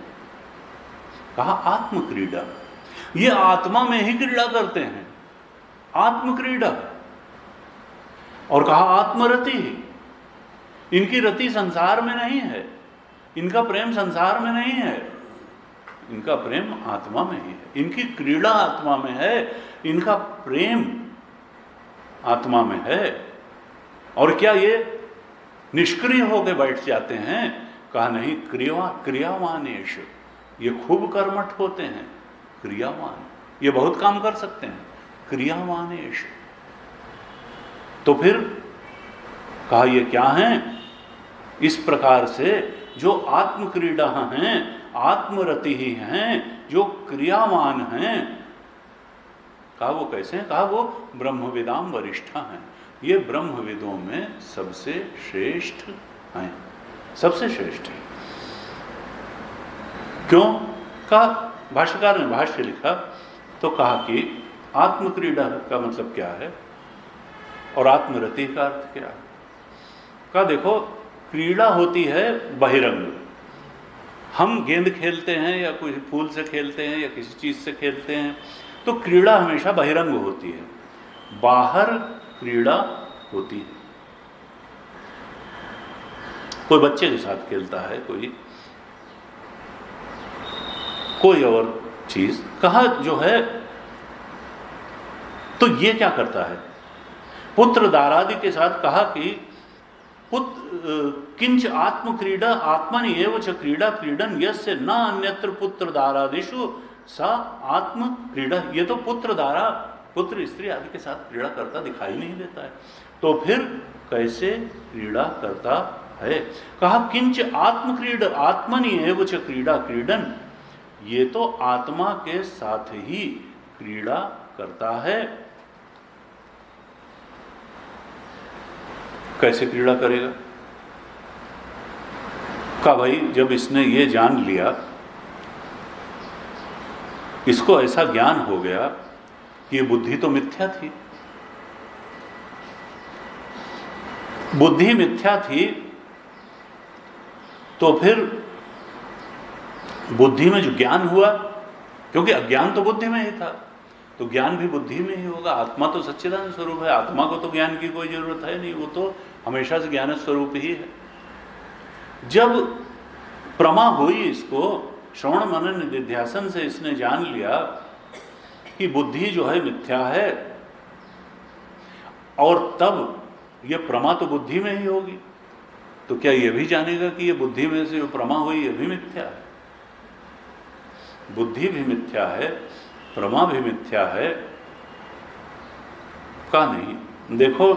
कहा आत्म क्रीड़ा, ये आत्मा में ही क्रीड़ा करते हैं, आत्म क्रीड़ा। और कहा आत्मरति, इनकी रति संसार में नहीं है, इनका प्रेम संसार में नहीं है, इनका प्रेम आत्मा में ही है, इनकी क्रीड़ा आत्मा में है, इनका प्रेम आत्मा में है। और क्या ये निष्क्रिय होकर बैठ जाते हैं? कहा नहीं, क्रियावानेश, ये खूब कर्मठ होते हैं, क्रियावान, ये बहुत काम कर सकते हैं, क्रियावानेश। तो फिर कहा ये क्या हैं? इस प्रकार से जो आत्म क्रीड़ा हैं, आत्मरति ही हैं, जो क्रियावान हैं। कहा वो कैसे हैं? कहा वो ब्रह्मविदाम वरिष्ठा हैं, ये ब्रह्मविदों में सबसे श्रेष्ठ हैं, सबसे श्रेष्ठ है। क्यों? कहा भाष्यकार ने भाष्य लिखा तो कहा कि आत्मक्रीड़ा का मतलब क्या है और आत्मरति का अर्थ क्या है? कहा देखो, क्रीड़ा होती है बहिरंग, हम गेंद खेलते हैं या कोई फूल से खेलते हैं या किसी चीज से खेलते हैं, तो क्रीड़ा हमेशा बहिरंग होती है, बाहर क्रीड़ा होती है। कोई बच्चे के साथ खेलता है, कोई और चीज, कहा जो है, तो ये क्या करता है? पुत्र दारादि के साथ कहा कि किंच आत्म क्रीड़ा आत्मनि एव च क्रीड़ा क्रीडन यस्य न अन्यत्र पुत्र दारादिषु सा आत्म क्रीड़ा। ये तो पुत्र दारा, पुत्र स्त्री आदि के साथ क्रीड़ा करता दिखाई नहीं देता है, तो फिर कैसे क्रीड़ा करता है? कहा किंच आत्म क्रीड़ा आत्मनि एव च क्रीड़ा क्रीडन, ये तो आत्मा के साथ ही क्रीड़ा करता है। कैसे क्रीड़ा करेगा? कहा भाई जब इसने ये जान लिया, इसको ऐसा ज्ञान हो गया कि ये बुद्धि तो मिथ्या थी, बुद्धि मिथ्या थी, तो फिर बुद्धि में जो ज्ञान हुआ, क्योंकि अज्ञान तो बुद्धि में ही था, तो ज्ञान भी बुद्धि में ही होगा। आत्मा तो सच्चिदानंद स्वरूप है, आत्मा को तो ज्ञान की कोई जरूरत है नहीं, वो तो हमेशा से ज्ञान स्वरूप ही है। जब प्रमा हुई, इसको श्रवण मनन निधिध्यासन से इसने जान लिया कि बुद्धि जो है मिथ्या है, और तब ये प्रमा तो बुद्धि में ही होगी, तो क्या ये भी जानेगा कि ये बुद्धि में से जो प्रमा हुई ये भी मिथ्या है? बुद्धि भी मिथ्या है, प्रमा भी मिथ्या है। का नहीं, देखो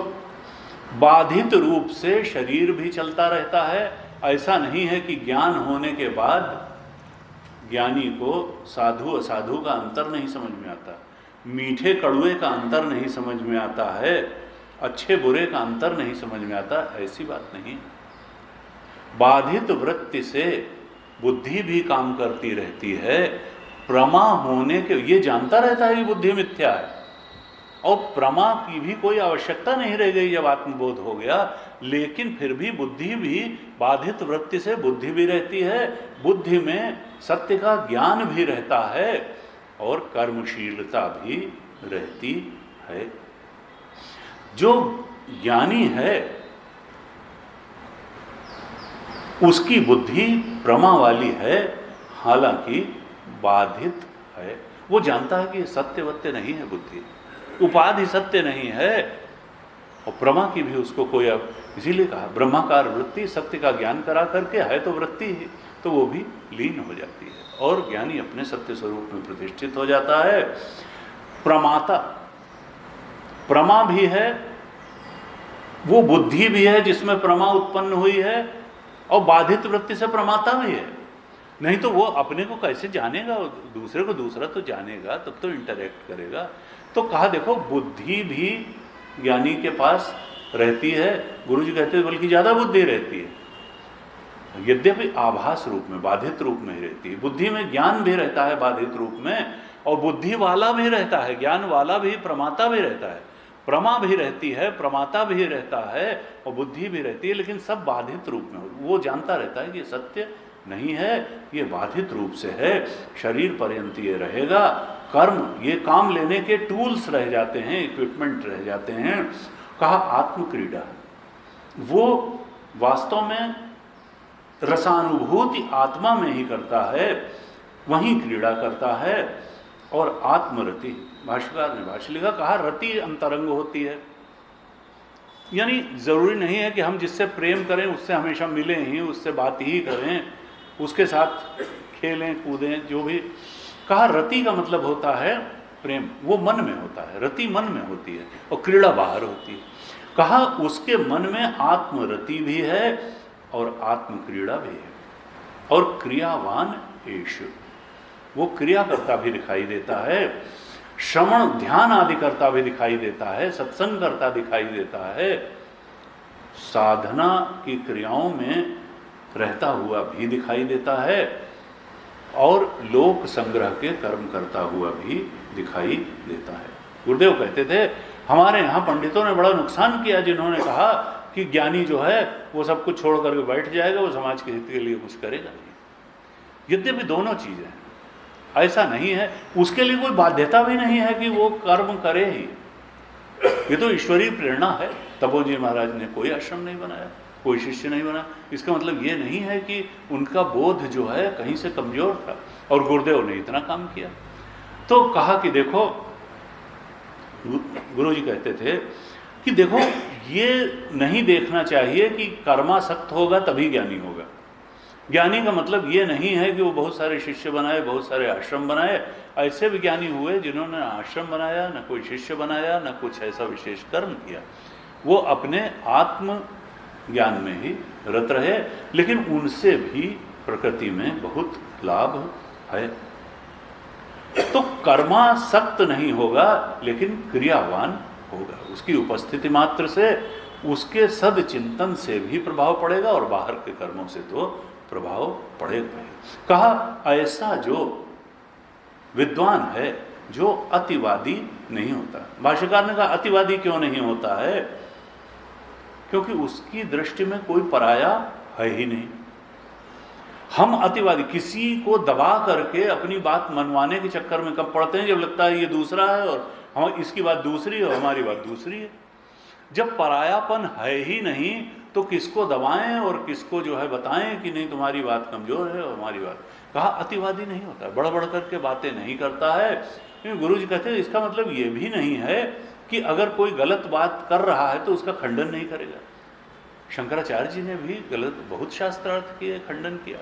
बाधित रूप से शरीर भी चलता रहता है, ऐसा नहीं है कि ज्ञान होने के बाद ज्ञानी को साधु असाधु का अंतर नहीं समझ में आता, मीठे कड़ुए का अंतर नहीं समझ में आता है, अच्छे बुरे का अंतर नहीं समझ में आता, ऐसी बात नहीं। बाधित वृत्ति से बुद्धि भी काम करती रहती है, प्रमा होने के ये जानता रहता है कि बुद्धि मिथ्या है, और प्रमा की भी कोई आवश्यकता नहीं रह गई जब आत्मबोध हो गया लेकिन फिर भी बुद्धि भी बाधित वृत्ति से बुद्धि भी रहती है, बुद्धि में सत्य का ज्ञान भी रहता है और कर्मशीलता भी रहती है। जो ज्ञानी है उसकी बुद्धि प्रमा वाली है, हालांकि बाधित है। वो जानता है कि ये सत्य वत्य नहीं है, बुद्धि उपाधि सत्य नहीं है, और प्रमा की भी उसको कोई, अब इसीलिए कहा ब्रह्माकार वृत्ति सत्य का ज्ञान करा करके है तो वृत्ति ही, तो वो भी लीन हो जाती है और ज्ञानी अपने सत्य स्वरूप में प्रतिष्ठित हो जाता है। प्रमाता, प्रमा भी है, वो बुद्धि भी है जिसमें प्रमा उत्पन्न हुई है, और बाधित वृत्ति से प्रमाता भी है। नहीं तो वो अपने को कैसे जानेगा, दूसरे को दूसरा तो जानेगा, तब तो इंटरेक्ट करेगा। तो कहा देखो बुद्धि भी ज्ञानी के पास रहती है, गुरु जी कहते हैं बल्कि ज्यादा बुद्धि रहती है, यद्यपि आभास रूप में, बाधित रूप में ही रहती है। बुद्धि में ज्ञान भी रहता है बाधित रूप में, और बुद्धि वाला भी रहता है, ज्ञान वाला भी, प्रमाता भी रहता है, प्रमा भी रहती है, प्रमाता भी रहता है और बुद्धि भी रहती है, लेकिन सब बाधित रूप में। वो जानता रहता है कि सत्य नहीं है, ये बाधित रूप से है, शरीर पर्यंत ये रहेगा, कर्म ये काम लेने के टूल्स रह जाते हैं, इक्विपमेंट रह जाते हैं। कहा आत्म क्रीड़ा, वो वास्तव में रसानुभूति आत्मा में ही करता है, वहीं क्रीड़ा करता है। और आत्मरति, भाष्यकार ने भाष्य लिखा, कहा रति अंतरंग होती है, यानी जरूरी नहीं है कि हम जिससे प्रेम करें उससे हमेशा मिलें ही, उससे बात ही करें, उसके साथ खेलें कूदें जो भी। कहा रति का मतलब होता है प्रेम, वो मन में होता है, रति मन में होती है और क्रीड़ा बाहर होती है। कहा उसके मन में आत्मरति भी है और आत्म क्रीड़ा भी है, और क्रियावान एष, वो क्रिया करता भी दिखाई देता है, श्रवण ध्यान आदि करता भी दिखाई देता है, सत्संग करता दिखाई देता है, साधना की क्रियाओं में रहता हुआ भी दिखाई देता है, और लोक संग्रह के कर्म करता हुआ भी दिखाई देता है। गुरुदेव कहते थे हमारे यहाँ पंडितों ने बड़ा नुकसान किया जिन्होंने कहा कि ज्ञानी जो है वो सब कुछ छोड़ करके बैठ जाएगा, वो समाज के हित के लिए कुछ करेगा नहीं। यद्यपि दोनों चीजें हैं, ऐसा नहीं है, उसके लिए कोई बाध्यता भी नहीं है कि वो कर्म करे ही, ये तो ईश्वरीय प्रेरणा है। तपोजी महाराज ने कोई आश्रम नहीं बनाया, कोई शिष्य नहीं बना, इसका मतलब ये नहीं है कि उनका बोध जो है कहीं से कमजोर था और गुरुदेव ने इतना काम किया। तो कहा कि देखो, गुरु जी कहते थे कि देखो ये नहीं देखना चाहिए कि कर्मासक्त होगा तभी ज्ञानी होगा। ज्ञानी का मतलब ये नहीं है कि वो बहुत सारे शिष्य बनाए, बहुत सारे आश्रम बनाए। ऐसे भी ज्ञानी हुए जिन्होंने आश्रम बनाया, न कोई शिष्य बनाया, न कुछ ऐसा विशेष कर्म किया, वो अपने आत्म ज्ञान में ही रत रहे, लेकिन उनसे भी प्रकृति में बहुत लाभ है। तो कर्मासक्त नहीं होगा लेकिन क्रियावान होगा, उसकी उपस्थिति मात्र से, उसके सदचिंतन से भी प्रभाव पड़ेगा और बाहर के कर्मों से तो प्रभाव पड़ेगा। कहा ऐसा जो विद्वान है जो अतिवादी नहीं होता। भाष्यकार ने कहा अतिवादी क्यों नहीं होता है, क्योंकि उसकी दृष्टि में कोई पराया है ही नहीं। हम अतिवादी किसी को दबा करके अपनी बात मनवाने के चक्कर में कब पड़ते हैं, जब लगता है ये दूसरा है और हम इसकी बात दूसरी है और हमारी बात दूसरी है। जब परायापन है ही नहीं तो किसको दबाएं और किसको जो है बताएं कि नहीं तुम्हारी बात कमजोर है और हमारी बात। कहा अतिवादी नहीं होता, बढ़ बढ़ करके बातें नहीं करता है। क्योंकि गुरु जी कहते हैं इसका मतलब ये भी नहीं है कि अगर कोई गलत बात कर रहा है तो उसका खंडन नहीं करेगा। शंकराचार्य जी ने भी गलत बहुत शास्त्रार्थ किए, खंडन किया,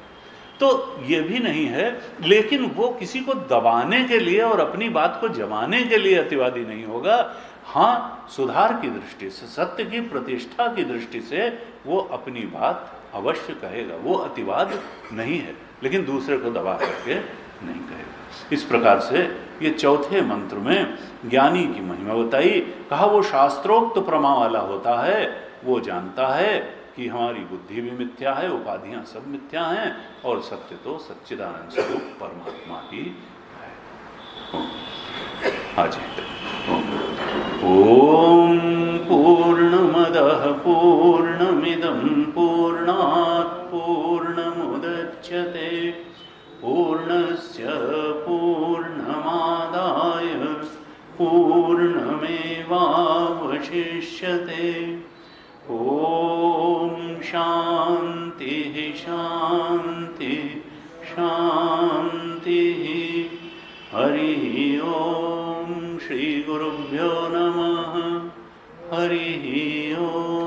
तो ये भी नहीं है, लेकिन वो किसी को दबाने के लिए और अपनी बात को जमाने के लिए अतिवादी नहीं होगा। हाँ, सुधार की दृष्टि से, सत्य की प्रतिष्ठा की दृष्टि से वो अपनी बात अवश्य कहेगा, वो अतिवाद नहीं है, लेकिन दूसरे को दबा करके नहीं कहेगा। इस प्रकार से ये चौथे मंत्र में ज्ञानी की महिमा बताई। कहा वो शास्त्रोक्त प्रमा वाला होता है, वो जानता है कि हमारी बुद्धि भी मिथ्या है, उपाधियां सब मिथ्या हैं और सत्य तो सच्चिदानंद स्वरूप परमात्मा ही है। आज ओम पूर्णमदः पूर्णमिदं पूर्णात् पूर्णमुदच्यते पूर्णस्य पूर्णमादाय पूर्णमेवावशिष्यते। ॐ शान्तिः शान्तिः शान्तिः। हरिः ॐ श्रीगुरुभ्यो नमः। हरिः ॐ।